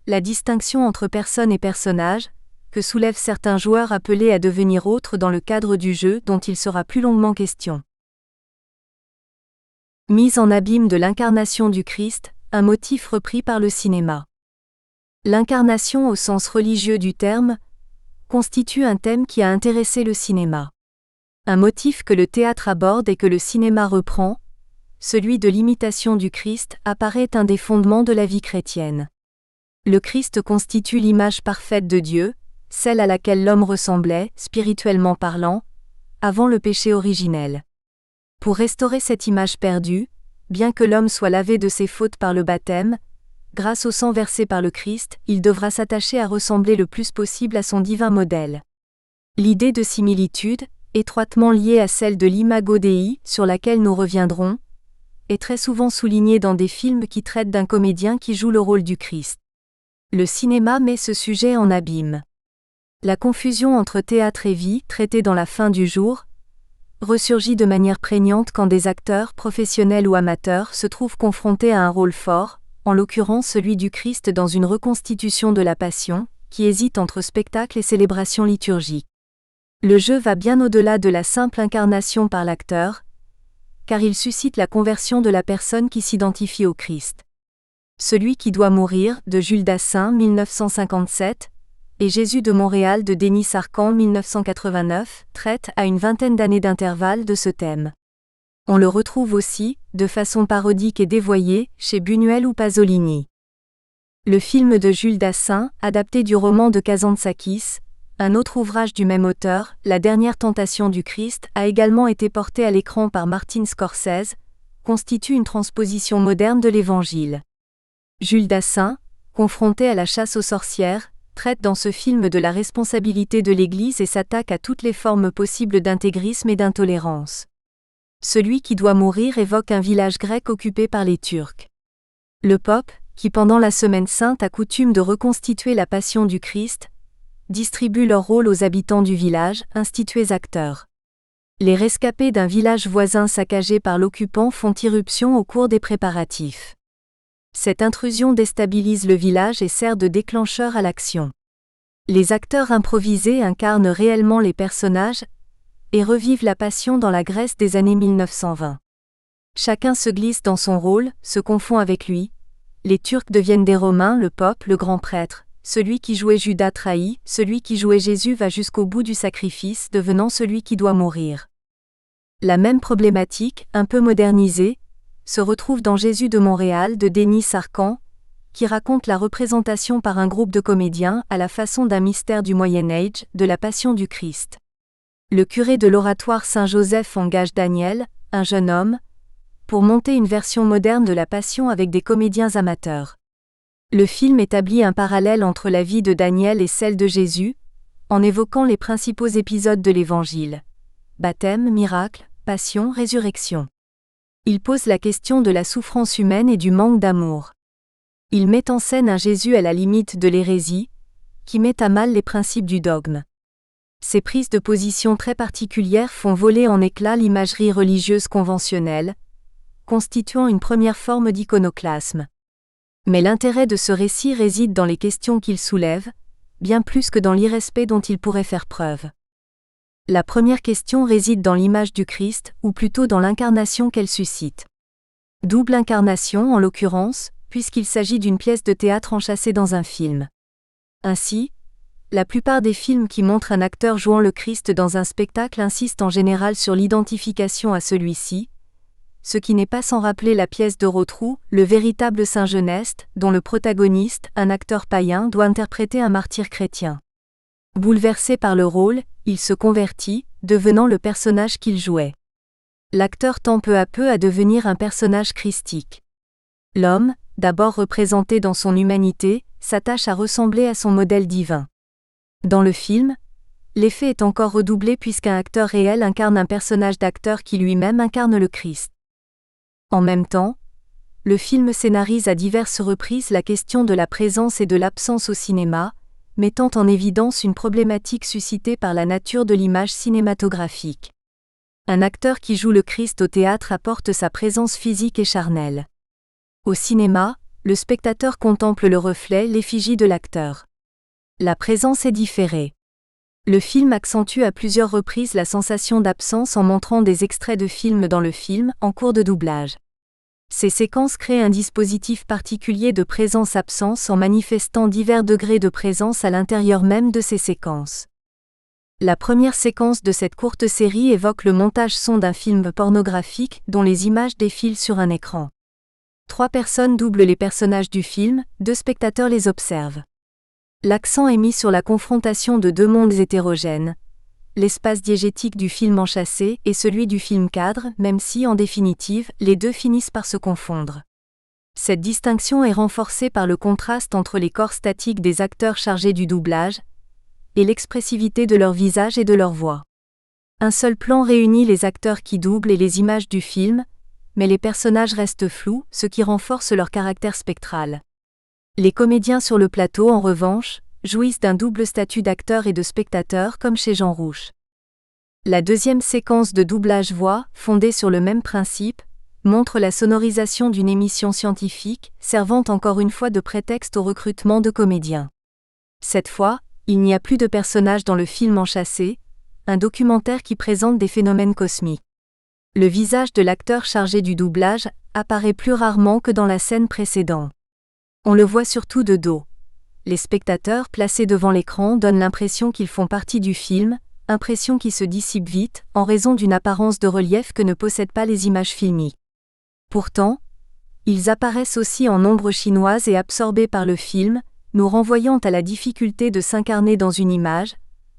la distinction entre personne et personnage, que soulèvent certains joueurs appelés à devenir autres dans le cadre du jeu dont il sera plus longuement question. Mise en abîme de l'incarnation du Christ, un motif repris par le cinéma. L'incarnation au sens religieux du terme constitue un thème qui a intéressé le cinéma. Un motif que le théâtre aborde et que le cinéma reprend, celui de l'imitation du Christ, apparaît un des fondements de la vie chrétienne. Le Christ constitue l'image parfaite de Dieu, celle à laquelle l'homme ressemblait, spirituellement parlant, avant le péché originel. Pour restaurer cette image perdue, bien que l'homme soit lavé de ses fautes par le baptême, grâce au sang versé par le Christ, il devra s'attacher à ressembler le plus possible à son divin modèle. L'idée de similitude, étroitement liée à celle de l'imago Dei, sur laquelle nous reviendrons, est très souvent soulignée dans des films qui traitent d'un comédien qui joue le rôle du Christ. Le cinéma met ce sujet en abîme. La confusion entre théâtre et vie, traitée dans La Fin du jour, ressurgit de manière prégnante quand des acteurs, professionnels ou amateurs, se trouvent confrontés à un rôle fort, en l'occurrence celui du Christ dans une reconstitution de la Passion, qui hésite entre spectacle et célébration liturgique. Le jeu va bien au-delà de la simple incarnation par l'acteur, car il suscite la conversion de la personne qui s'identifie au Christ. Celui qui doit mourir, de Jules Dassin, 1957, et Jésus de Montréal de Denis Sarkhan, 1989, traite à une vingtaine d'années d'intervalle de ce thème. On le retrouve aussi, de façon parodique et dévoyée, chez Buñuel ou Pasolini. Le film de Jules Dassin, adapté du roman de Kazantzakis, un autre ouvrage du même auteur, La dernière tentation du Christ, a également été porté à l'écran par Martin Scorsese, constitue une transposition moderne de l'Évangile. Jules Dassin, confronté à la chasse aux sorcières, traite dans ce film de la responsabilité de l'Église et s'attaque à toutes les formes possibles d'intégrisme et d'intolérance. Celui qui doit mourir évoque un village grec occupé par les Turcs. Le pope, qui pendant la Semaine Sainte a coutume de reconstituer la passion du Christ, distribue leur rôle aux habitants du village, institués acteurs. Les rescapés d'un village voisin saccagé par l'occupant font irruption au cours des préparatifs. Cette intrusion déstabilise le village et sert de déclencheur à l'action. Les acteurs improvisés incarnent réellement les personnages et revivent la passion dans la Grèce des années 1920. Chacun se glisse dans son rôle, se confond avec lui. Les Turcs deviennent des Romains, le pope, le grand prêtre. Celui qui jouait Judas trahi, celui qui jouait Jésus va jusqu'au bout du sacrifice, devenant celui qui doit mourir. La même problématique, un peu modernisée, se retrouve dans Jésus de Montréal de Denis Sarkhan, qui raconte la représentation par un groupe de comédiens, à la façon d'un mystère du Moyen-Âge, de la Passion du Christ. Le curé de l'oratoire Saint-Joseph engage Daniel, un jeune homme, pour monter une version moderne de la Passion avec des comédiens amateurs. Le film établit un parallèle entre la vie de Daniel et celle de Jésus, en évoquant les principaux épisodes de l'Évangile. Baptême, miracle, passion, résurrection. Il pose la question de la souffrance humaine et du manque d'amour. Il met en scène un Jésus à la limite de l'hérésie, qui met à mal les principes du dogme. Ces prises de position très particulières font voler en éclats l'imagerie religieuse conventionnelle, constituant une première forme d'iconoclasme. Mais l'intérêt de ce récit réside dans les questions qu'il soulève, bien plus que dans l'irrespect dont il pourrait faire preuve. La première question réside dans l'image du Christ, ou plutôt dans l'incarnation qu'elle suscite. Double incarnation en l'occurrence, puisqu'il s'agit d'une pièce de théâtre enchâssée dans un film. Ainsi, la plupart des films qui montrent un acteur jouant le Christ dans un spectacle insistent en général sur l'identification à celui-ci, ce qui n'est pas sans rappeler la pièce de Rotrou, Le véritable Saint Geneste, dont le protagoniste, un acteur païen, doit interpréter un martyr chrétien. Bouleversé par le rôle, il se convertit, devenant le personnage qu'il jouait. L'acteur tend peu à peu à devenir un personnage christique. L'homme, d'abord représenté dans son humanité, s'attache à ressembler à son modèle divin. Dans le film, l'effet est encore redoublé puisqu'un acteur réel incarne un personnage d'acteur qui lui-même incarne le Christ. En même temps, le film scénarise à diverses reprises la question de la présence et de l'absence au cinéma, mettant en évidence une problématique suscitée par la nature de l'image cinématographique. Un acteur qui joue le Christ au théâtre apporte sa présence physique et charnelle. Au cinéma, le spectateur contemple le reflet, l'effigie de l'acteur. La présence est différée. Le film accentue à plusieurs reprises la sensation d'absence en montrant des extraits de films dans le film, en cours de doublage. Ces séquences créent un dispositif particulier de présence-absence en manifestant divers degrés de présence à l'intérieur même de ces séquences. La première séquence de cette courte série évoque le montage son d'un film pornographique dont les images défilent sur un écran. 3 personnes doublent les personnages du film, 2 spectateurs les observent. L'accent est mis sur la confrontation de 2 mondes hétérogènes, l'espace diégétique du film enchâssé et celui du film cadre, même si, en définitive, les deux finissent par se confondre. Cette distinction est renforcée par le contraste entre les corps statiques des acteurs chargés du doublage et l'expressivité de leur visage et de leur voix. Un seul plan réunit les acteurs qui doublent et les images du film, mais les personnages restent flous, ce qui renforce leur caractère spectral. Les comédiens sur le plateau, en revanche, jouissent d'un double statut d'acteur et de spectateur comme chez Jean Rouch. La deuxième séquence de doublage voix, fondée sur le même principe, montre la sonorisation d'une émission scientifique, servant encore une fois de prétexte au recrutement de comédiens. Cette fois, il n'y a plus de personnages dans le film enchâssé, un documentaire qui présente des phénomènes cosmiques. Le visage de l'acteur chargé du doublage apparaît plus rarement que dans la scène précédente. On le voit surtout de dos. Les spectateurs placés devant l'écran donnent l'impression qu'ils font partie du film, impression qui se dissipe vite en raison d'une apparence de relief que ne possèdent pas les images filmiques. Pourtant, ils apparaissent aussi en ombre chinoise et absorbés par le film, nous renvoyant à la difficulté de s'incarner dans une image,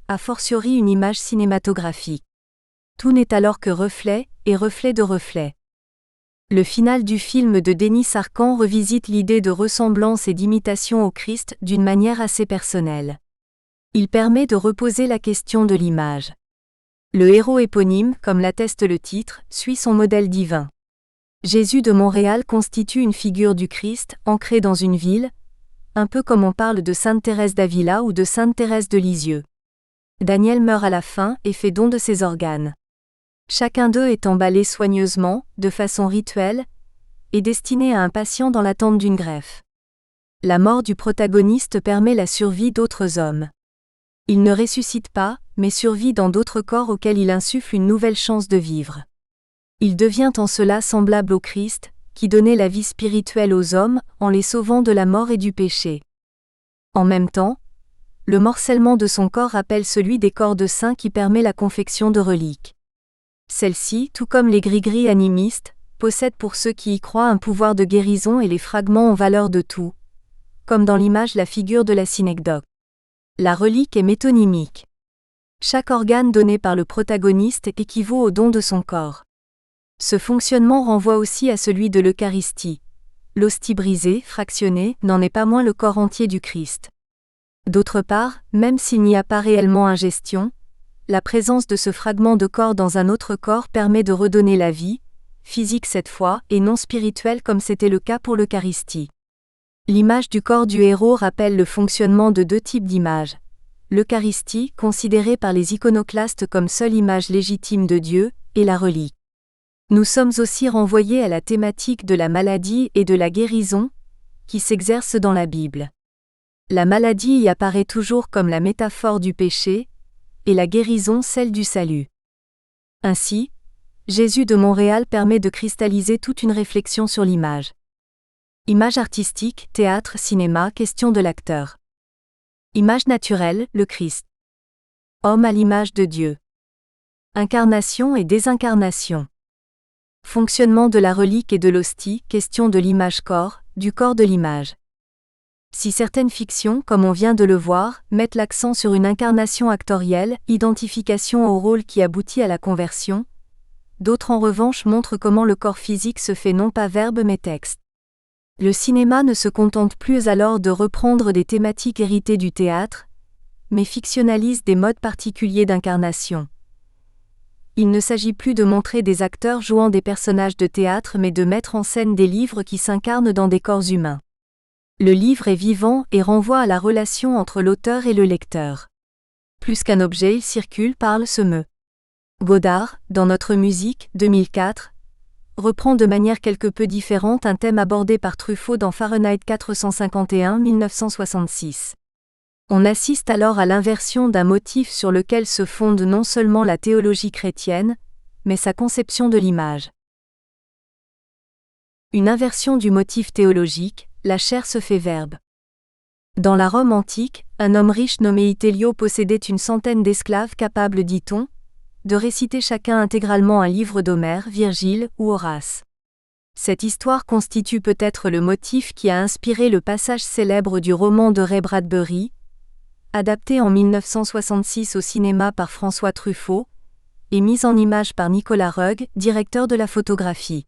a fortiori une image cinématographique. Tout n'est alors que reflet et reflet de reflet. Le final du film de Denis Arcand revisite l'idée de ressemblance et d'imitation au Christ d'une manière assez personnelle. Il permet de reposer la question de l'image. Le héros éponyme, comme l'atteste le titre, suit son modèle divin. Jésus de Montréal constitue une figure du Christ ancrée dans une ville, un peu comme on parle de Sainte Thérèse d'Avila ou de Sainte Thérèse de Lisieux. Daniel meurt à la fin et fait don de ses organes. Chacun d'eux est emballé soigneusement, de façon rituelle, et destiné à un patient dans l'attente d'une greffe. La mort du protagoniste permet la survie d'autres hommes. Il ne ressuscite pas, mais survit dans d'autres corps auxquels il insuffle une nouvelle chance de vivre. Il devient en cela semblable au Christ, qui donnait la vie spirituelle aux hommes en les sauvant de la mort et du péché. En même temps, le morcellement de son corps rappelle celui des corps de saints qui permet la confection de reliques. Celle-ci, tout comme les gris-gris animistes, possède pour ceux qui y croient un pouvoir de guérison et les fragments ont valeur de tout, comme dans l'image la figure de la synecdoque. La relique est métonymique. Chaque organe donné par le protagoniste équivaut au don de son corps. Ce fonctionnement renvoie aussi à celui de l'Eucharistie. L'hostie brisée, fractionnée, n'en est pas moins le corps entier du Christ. D'autre part, même s'il n'y a pas réellement ingestion, la présence de ce fragment de corps dans un autre corps permet de redonner la vie, physique cette fois, et non spirituelle comme c'était le cas pour l'Eucharistie. L'image du corps du héros rappelle le fonctionnement de 2 types d'images. L'Eucharistie, considérée par les iconoclastes comme seule image légitime de Dieu, et la relique. Nous sommes aussi renvoyés à la thématique de la maladie et de la guérison, qui s'exerce dans la Bible. La maladie y apparaît toujours comme la métaphore du péché, et la guérison celle du salut. Ainsi, Jésus de Montréal permet de cristalliser toute une réflexion sur l'image. Image artistique, théâtre, cinéma, question de l'acteur. Image naturelle, le Christ. Homme à l'image de Dieu. Incarnation et désincarnation. Fonctionnement de la relique et de l'hostie, question de l'image-corps, du corps de l'image. Si certaines fictions, comme on vient de le voir, mettent l'accent sur une incarnation actorielle, identification au rôle qui aboutit à la conversion, d'autres en revanche montrent comment le corps physique se fait non pas verbe mais texte. Le cinéma ne se contente plus alors de reprendre des thématiques héritées du théâtre, mais fictionnalise des modes particuliers d'incarnation. Il ne s'agit plus de montrer des acteurs jouant des personnages de théâtre mais de mettre en scène des livres qui s'incarnent dans des corps humains. Le livre est vivant et renvoie à la relation entre l'auteur et le lecteur. Plus qu'un objet, il circule, parle, se meut. Godard, dans Notre musique, 2004, reprend de manière quelque peu différente un thème abordé par Truffaut dans Fahrenheit 451, 1966. On assiste alors à l'inversion d'un motif sur lequel se fonde non seulement la théologie chrétienne, mais sa conception de l'image. Une inversion du motif théologique, la chair se fait verbe. Dans la Rome antique, un homme riche nommé Itélio possédait une centaine d'esclaves capables, dit-on, de réciter chacun intégralement un livre d'Homère, Virgile ou Horace. Cette histoire constitue peut-être le motif qui a inspiré le passage célèbre du roman de Ray Bradbury, adapté en 1966 au cinéma par François Truffaut, et mis en image par Nicolas Roeg, directeur de la photographie.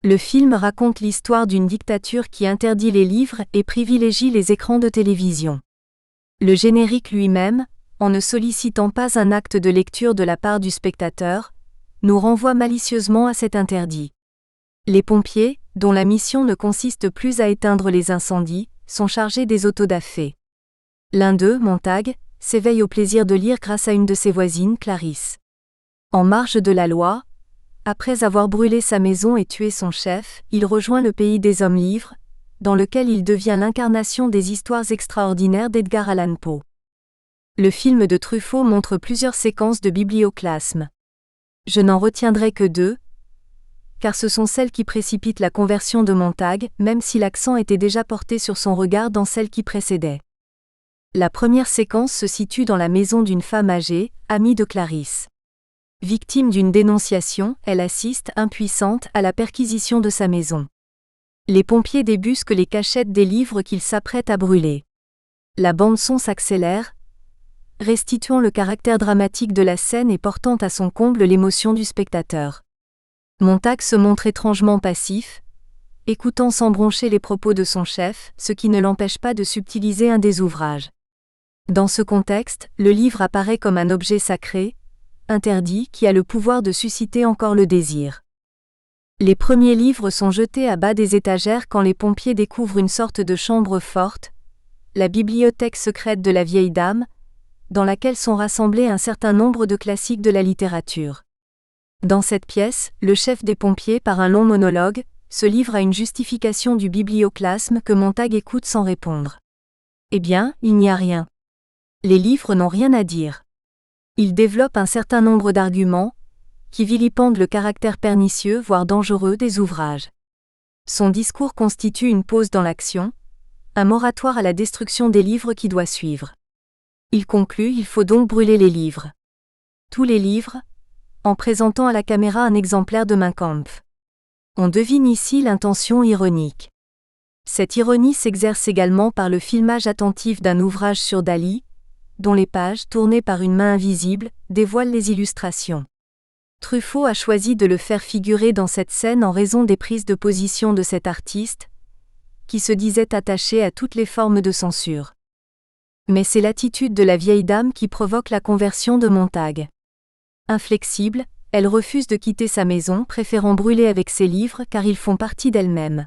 Le film raconte l'histoire d'une dictature qui interdit les livres et privilégie les écrans de télévision. Le générique lui-même, en ne sollicitant pas un acte de lecture de la part du spectateur, nous renvoie malicieusement à cet interdit. Les pompiers, dont la mission ne consiste plus à éteindre les incendies, sont chargés des autodafés. L'un d'eux, Montag, s'éveille au plaisir de lire grâce à une de ses voisines, Clarisse. En marge de la loi, après avoir brûlé sa maison et tué son chef, il rejoint le pays des hommes libres, dans lequel il devient l'incarnation des histoires extraordinaires d'Edgar Allan Poe. Le film de Truffaut montre plusieurs séquences de biblioclasme. Je n'en retiendrai que 2, car ce sont celles qui précipitent la conversion de Montag, même si l'accent était déjà porté sur son regard dans celle qui précédait. La première séquence se situe dans la maison d'une femme âgée, amie de Clarisse. Victime d'une dénonciation, elle assiste, impuissante, à la perquisition de sa maison. Les pompiers débusquent les cachettes des livres qu'ils s'apprêtent à brûler. La bande-son s'accélère, restituant le caractère dramatique de la scène et portant à son comble l'émotion du spectateur. Montag se montre étrangement passif, écoutant sans broncher les propos de son chef, ce qui ne l'empêche pas de subtiliser un des ouvrages. Dans ce contexte, le livre apparaît comme un objet sacré, interdit, qui a le pouvoir de susciter encore le désir. Les premiers livres sont jetés à bas des étagères quand les pompiers découvrent une sorte de chambre forte, la bibliothèque secrète de la vieille dame, dans laquelle sont rassemblés un certain nombre de classiques de la littérature. Dans cette pièce, le chef des pompiers, par un long monologue, se livre à une justification du biblioclasme que Montag écoute sans répondre. Eh bien, il n'y a rien. Les livres n'ont rien à dire. Il développe un certain nombre d'arguments, qui vilipendent le caractère pernicieux voire dangereux des ouvrages. Son discours constitue une pause dans l'action, un moratoire à la destruction des livres qui doit suivre. Il conclut: il faut donc brûler les livres. Tous les livres, en présentant à la caméra un exemplaire de Mein Kampf. On devine ici l'intention ironique. Cette ironie s'exerce également par le filmage attentif d'un ouvrage sur Dali, dont les pages, tournées par une main invisible, dévoilent les illustrations. Truffaut a choisi de le faire figurer dans cette scène en raison des prises de position de cet artiste, qui se disait attaché à toutes les formes de censure. Mais c'est l'attitude de la vieille dame qui provoque la conversion de Montag. Inflexible, elle refuse de quitter sa maison, préférant brûler avec ses livres car ils font partie d'elle-même.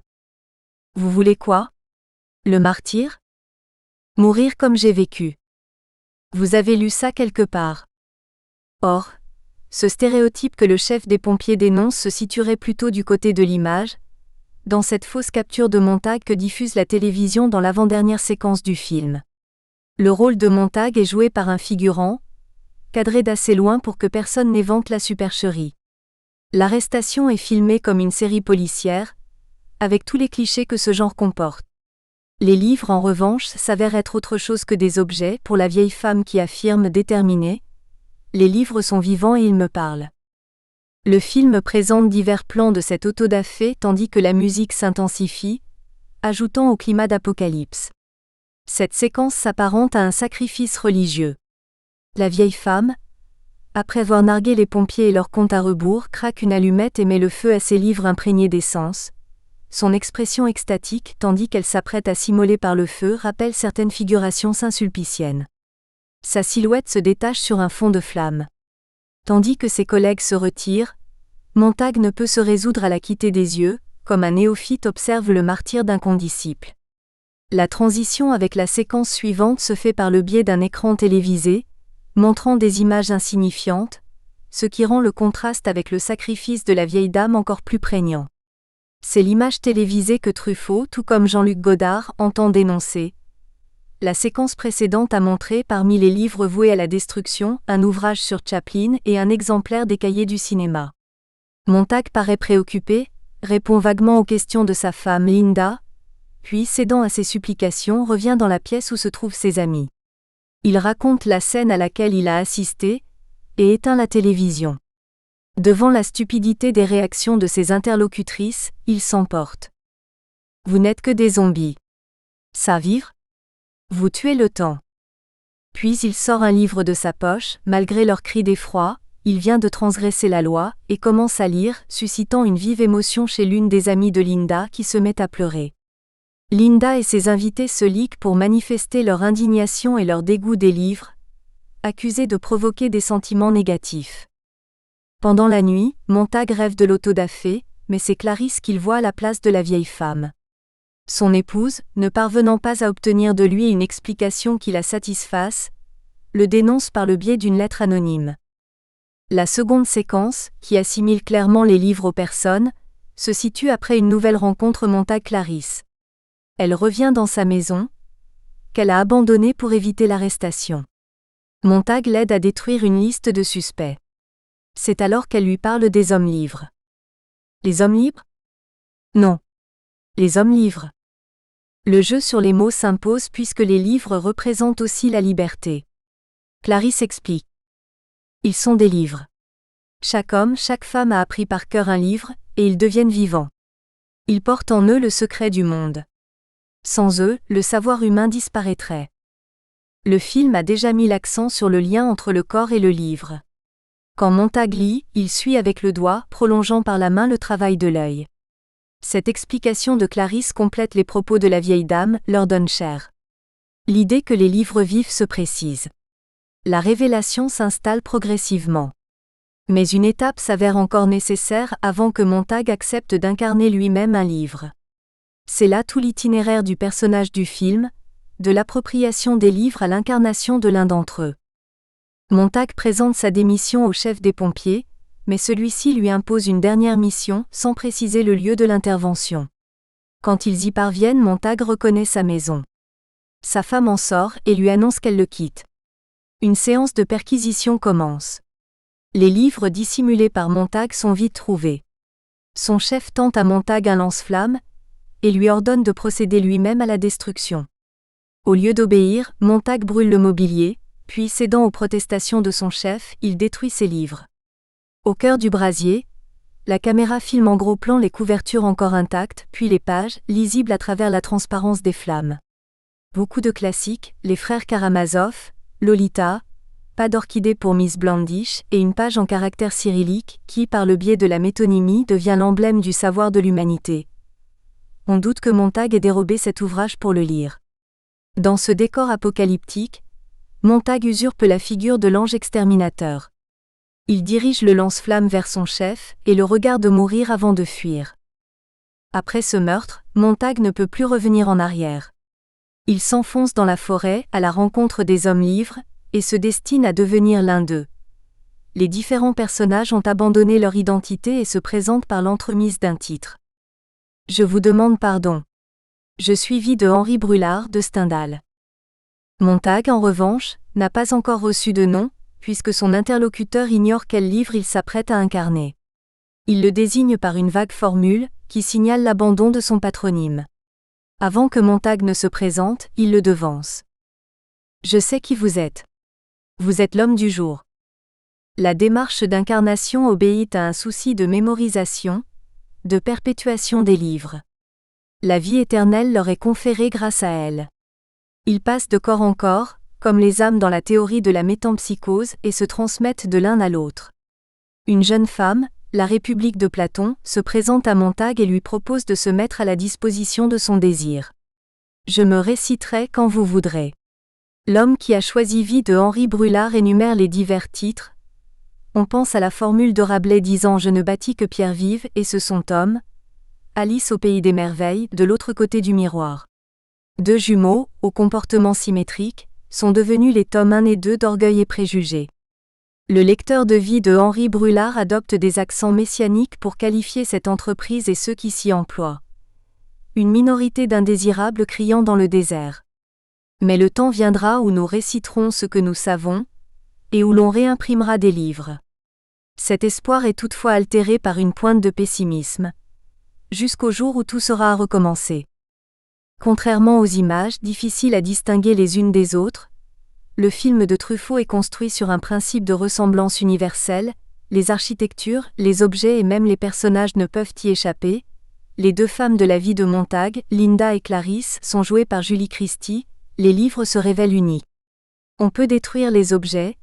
Vous voulez quoi? Le martyre? Mourir comme j'ai vécu. Vous avez lu ça quelque part. Or, ce stéréotype que le chef des pompiers dénonce se situerait plutôt du côté de l'image, dans cette fausse capture de Montag que diffuse la télévision dans l'avant-dernière séquence du film. Le rôle de Montag est joué par un figurant, cadré d'assez loin pour que personne n'évente la supercherie. L'arrestation est filmée comme une série policière, avec tous les clichés que ce genre comporte. Les livres, en revanche, s'avèrent être autre chose que des objets pour la vieille femme qui affirme déterminée: les livres sont vivants et ils me parlent. Le film présente divers plans de cet autodafé tandis que la musique s'intensifie, ajoutant au climat d'apocalypse. Cette séquence s'apparente à un sacrifice religieux. La vieille femme, après avoir nargué les pompiers et leur compte à rebours, craque une allumette et met le feu à ses livres imprégnés d'essence. Son expression extatique, tandis qu'elle s'apprête à s'immoler par le feu, rappelle certaines figurations saint-sulpiciennes. Sa silhouette se détache sur un fond de flammes. Tandis que ses collègues se retirent, Montag ne peut se résoudre à la quitter des yeux, comme un néophyte observe le martyre d'un condisciple. La transition avec la séquence suivante se fait par le biais d'un écran télévisé, montrant des images insignifiantes, ce qui rend le contraste avec le sacrifice de la vieille dame encore plus prégnant. C'est l'image télévisée que Truffaut, tout comme Jean-Luc Godard, entend dénoncer. La séquence précédente a montré, parmi les livres voués à la destruction, un ouvrage sur Chaplin et un exemplaire des Cahiers du cinéma. Montag paraît préoccupé, répond vaguement aux questions de sa femme Linda, puis cédant à ses supplications revient dans la pièce où se trouvent ses amis. Il raconte la scène à laquelle il a assisté, et éteint la télévision. Devant la stupidité des réactions de ses interlocutrices, il s'emporte. Vous n'êtes que des zombies. Ça vivre? Vous tuez le temps. Puis il sort un livre de sa poche, malgré leurs cris d'effroi, il vient de transgresser la loi, et commence à lire, suscitant une vive émotion chez l'une des amies de Linda qui se met à pleurer. Linda et ses invités se liguent pour manifester leur indignation et leur dégoût des livres, accusés de provoquer des sentiments négatifs. Pendant la nuit, Montag rêve de l'autodafé, mais c'est Clarisse qu'il voit à la place de la vieille femme. Son épouse, ne parvenant pas à obtenir de lui une explication qui la satisfasse, le dénonce par le biais d'une lettre anonyme. La seconde séquence, qui assimile clairement les livres aux personnes, se situe après une nouvelle rencontre Montag-Clarisse. Elle revient dans sa maison, qu'elle a abandonnée pour éviter l'arrestation. Montag l'aide à détruire une liste de suspects. C'est alors qu'elle lui parle des hommes libres. Les hommes libres? Non. Les hommes libres. Le jeu sur les mots s'impose puisque les livres représentent aussi la liberté. Clarisse explique. Ils sont des livres. Chaque homme, chaque femme a appris par cœur un livre, et ils deviennent vivants. Ils portent en eux le secret du monde. Sans eux, le savoir humain disparaîtrait. Le film a déjà mis l'accent sur le lien entre le corps et le livre. Quand Montag lit, il suit avec le doigt, prolongeant par la main le travail de l'œil. Cette explication de Clarisse complète les propos de la vieille dame, leur donne chair. L'idée que les livres vivent se précise. La révélation s'installe progressivement. Mais une étape s'avère encore nécessaire avant que Montag accepte d'incarner lui-même un livre. C'est là tout l'itinéraire du personnage du film, de l'appropriation des livres à l'incarnation de l'un d'entre eux. Montag présente sa démission au chef des pompiers, mais celui-ci lui impose une dernière mission, sans préciser le lieu de l'intervention. Quand ils y parviennent, Montag reconnaît sa maison. Sa femme en sort et lui annonce qu'elle le quitte. Une séance de perquisition commence. Les livres dissimulés par Montag sont vite trouvés. Son chef tente à Montag un lance-flamme, et lui ordonne de procéder lui-même à la destruction. Au lieu d'obéir, Montag brûle le mobilier, puis cédant aux protestations de son chef, il détruit ses livres. Au cœur du brasier, la caméra filme en gros plan les couvertures encore intactes, puis les pages, lisibles à travers la transparence des flammes. Beaucoup de classiques, les frères Karamazov, Lolita, Pas d'orchidée pour Miss Blandish, et une page en caractère cyrillique, qui, par le biais de la métonymie, devient l'emblème du savoir de l'humanité. On doute que Montag ait dérobé cet ouvrage pour le lire. Dans ce décor apocalyptique, Montag usurpe la figure de l'ange exterminateur. Il dirige le lance-flamme vers son chef, et le regarde mourir avant de fuir. Après ce meurtre, Montag ne peut plus revenir en arrière. Il s'enfonce dans la forêt, à la rencontre des hommes libres, et se destine à devenir l'un d'eux. Les différents personnages ont abandonné leur identité et se présentent par l'entremise d'un titre. Je vous demande pardon. Je suis vie de Henri Brulard de Stendhal. Montag, en revanche, n'a pas encore reçu de nom, puisque son interlocuteur ignore quel livre il s'apprête à incarner. Il le désigne par une vague formule, qui signale l'abandon de son patronyme. Avant que Montag ne se présente, il le devance. Je sais qui vous êtes. Vous êtes l'homme du jour. La démarche d'incarnation obéit à un souci de mémorisation, de perpétuation des livres. La vie éternelle leur est conférée grâce à elle. Ils passent de corps en corps, comme les âmes dans la théorie de la métempsychose, et se transmettent de l'un à l'autre. Une jeune femme, la République de Platon, se présente à Montag et lui propose de se mettre à la disposition de son désir. Je me réciterai quand vous voudrez. L'homme qui a choisi vie de Henri Brulard énumère les divers titres. On pense à la formule de Rabelais disant « Je ne bâtis que pierre vive » et ce sont hommes. Alice au pays des merveilles, de l'autre côté du miroir. Deux jumeaux, au comportement symétrique, sont devenus les tomes 1 et 2 d'Orgueil et Préjugés. Le lecteur de vie de Henri Brulard adopte des accents messianiques pour qualifier cette entreprise et ceux qui s'y emploient. Une minorité d'indésirables criant dans le désert. Mais le temps viendra où nous réciterons ce que nous savons, et où l'on réimprimera des livres. Cet espoir est toutefois altéré par une pointe de pessimisme. jusqu'au jour où tout sera à recommencer. Contrairement aux images difficiles à distinguer les unes des autres, le film de Truffaut est construit sur un principe de ressemblance universelle, les architectures, les objets et même les personnages ne peuvent y échapper. Les deux femmes de la vie de Montag, Linda et Clarisse, sont jouées par Julie Christie, les livres se révèlent uniques. On peut détruire les objets,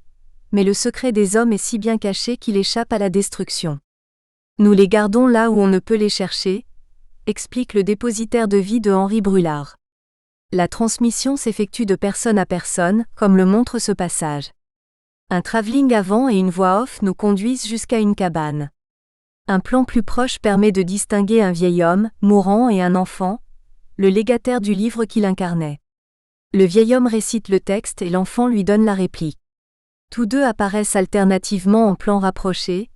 mais le secret des hommes est si bien caché qu'il échappe à la destruction. Nous les gardons là où on ne peut les chercher, explique le dépositaire de vie de Henri Brulard. La transmission s'effectue de personne à personne, comme le montre ce passage. Un travelling avant et une voix off nous conduisent jusqu'à une cabane. Un plan plus proche permet de distinguer un vieil homme, mourant et un enfant, le légataire du livre qu'il incarnait. Le vieil homme récite le texte et l'enfant lui donne la réplique. Tous deux apparaissent alternativement en plan rapproché,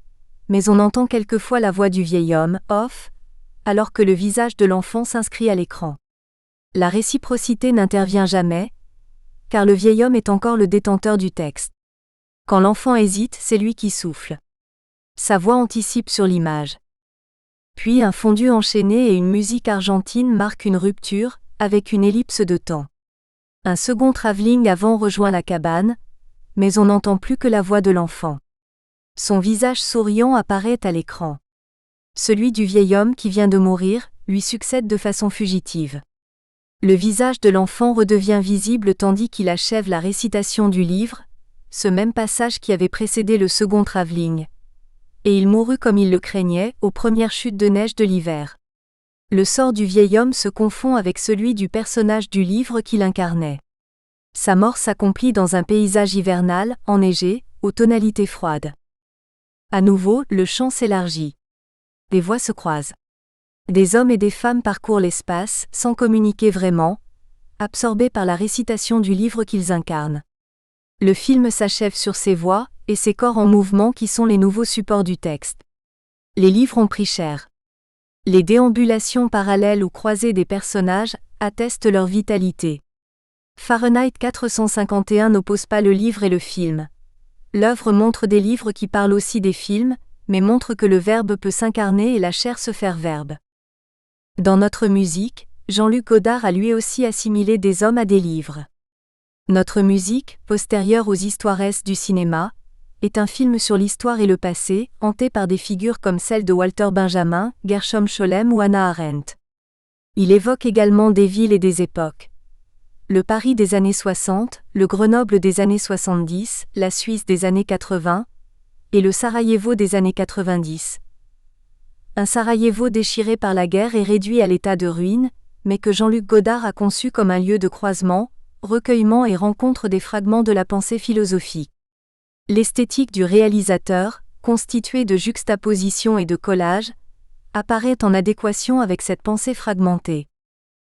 mais on entend quelquefois la voix du vieil homme, off, alors que le visage de l'enfant s'inscrit à l'écran. La réciprocité n'intervient jamais, car le vieil homme est encore le détenteur du texte. Quand l'enfant hésite, c'est lui qui souffle. Sa voix anticipe sur l'image. Puis un fondu enchaîné et une musique argentine marquent une rupture, avec une ellipse de temps. Un second travelling avant rejoint la cabane, mais on n'entend plus que la voix de l'enfant. Son visage souriant apparaît à l'écran. Celui du vieil homme qui vient de mourir, lui succède de façon fugitive. Le visage de l'enfant redevient visible tandis qu'il achève la récitation du livre, ce même passage qui avait précédé le second travelling. Et il mourut comme il le craignait, aux premières chutes de neige de l'hiver. Le sort du vieil homme se confond avec celui du personnage du livre qu'il incarnait. Sa mort s'accomplit dans un paysage hivernal, enneigé, aux tonalités froides. À nouveau, le champ s'élargit. Des voix se croisent. Des hommes et des femmes parcourent l'espace, sans communiquer vraiment, absorbés par la récitation du livre qu'ils incarnent. Le film s'achève sur ces voix, et ces corps en mouvement qui sont les nouveaux supports du texte. Les livres ont pris cher. Les déambulations parallèles ou croisées des personnages attestent leur vitalité. Fahrenheit 451 n'oppose pas le livre et le film. L'œuvre montre des livres qui parlent aussi des films, mais montre que le verbe peut s'incarner et la chair se faire verbe. Dans notre musique, Jean-Luc Godard a lui aussi assimilé des hommes à des livres. Notre musique, postérieure aux histoires du cinéma, est un film sur l'histoire et le passé, hanté par des figures comme celles de Walter Benjamin, Gershom Scholem ou Hannah Arendt. Il évoque également des villes et des époques. Le Paris des années 60, le Grenoble des années 70, la Suisse des années 80, et le Sarajevo des années 90. Un Sarajevo déchiré par la guerre et réduit à l'état de ruine, mais que Jean-Luc Godard a conçu comme un lieu de croisement, recueillement et rencontre des fragments de la pensée philosophique. L'esthétique du réalisateur, constituée de juxtapositions et de collages, apparaît en adéquation avec cette pensée fragmentée.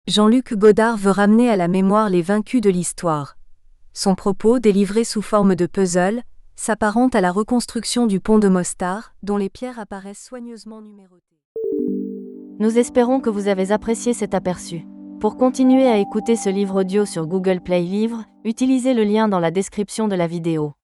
Jean-Luc Godard veut ramener à la mémoire les vaincus de l'histoire. Son propos, délivré sous forme de puzzle, s'apparente à la reconstruction du pont de Mostar, dont les pierres apparaissent soigneusement numérotées. Nous espérons que vous avez apprécié cet aperçu. Pour continuer à écouter ce livre audio sur Google Play Livres, utilisez le lien dans la description de la vidéo.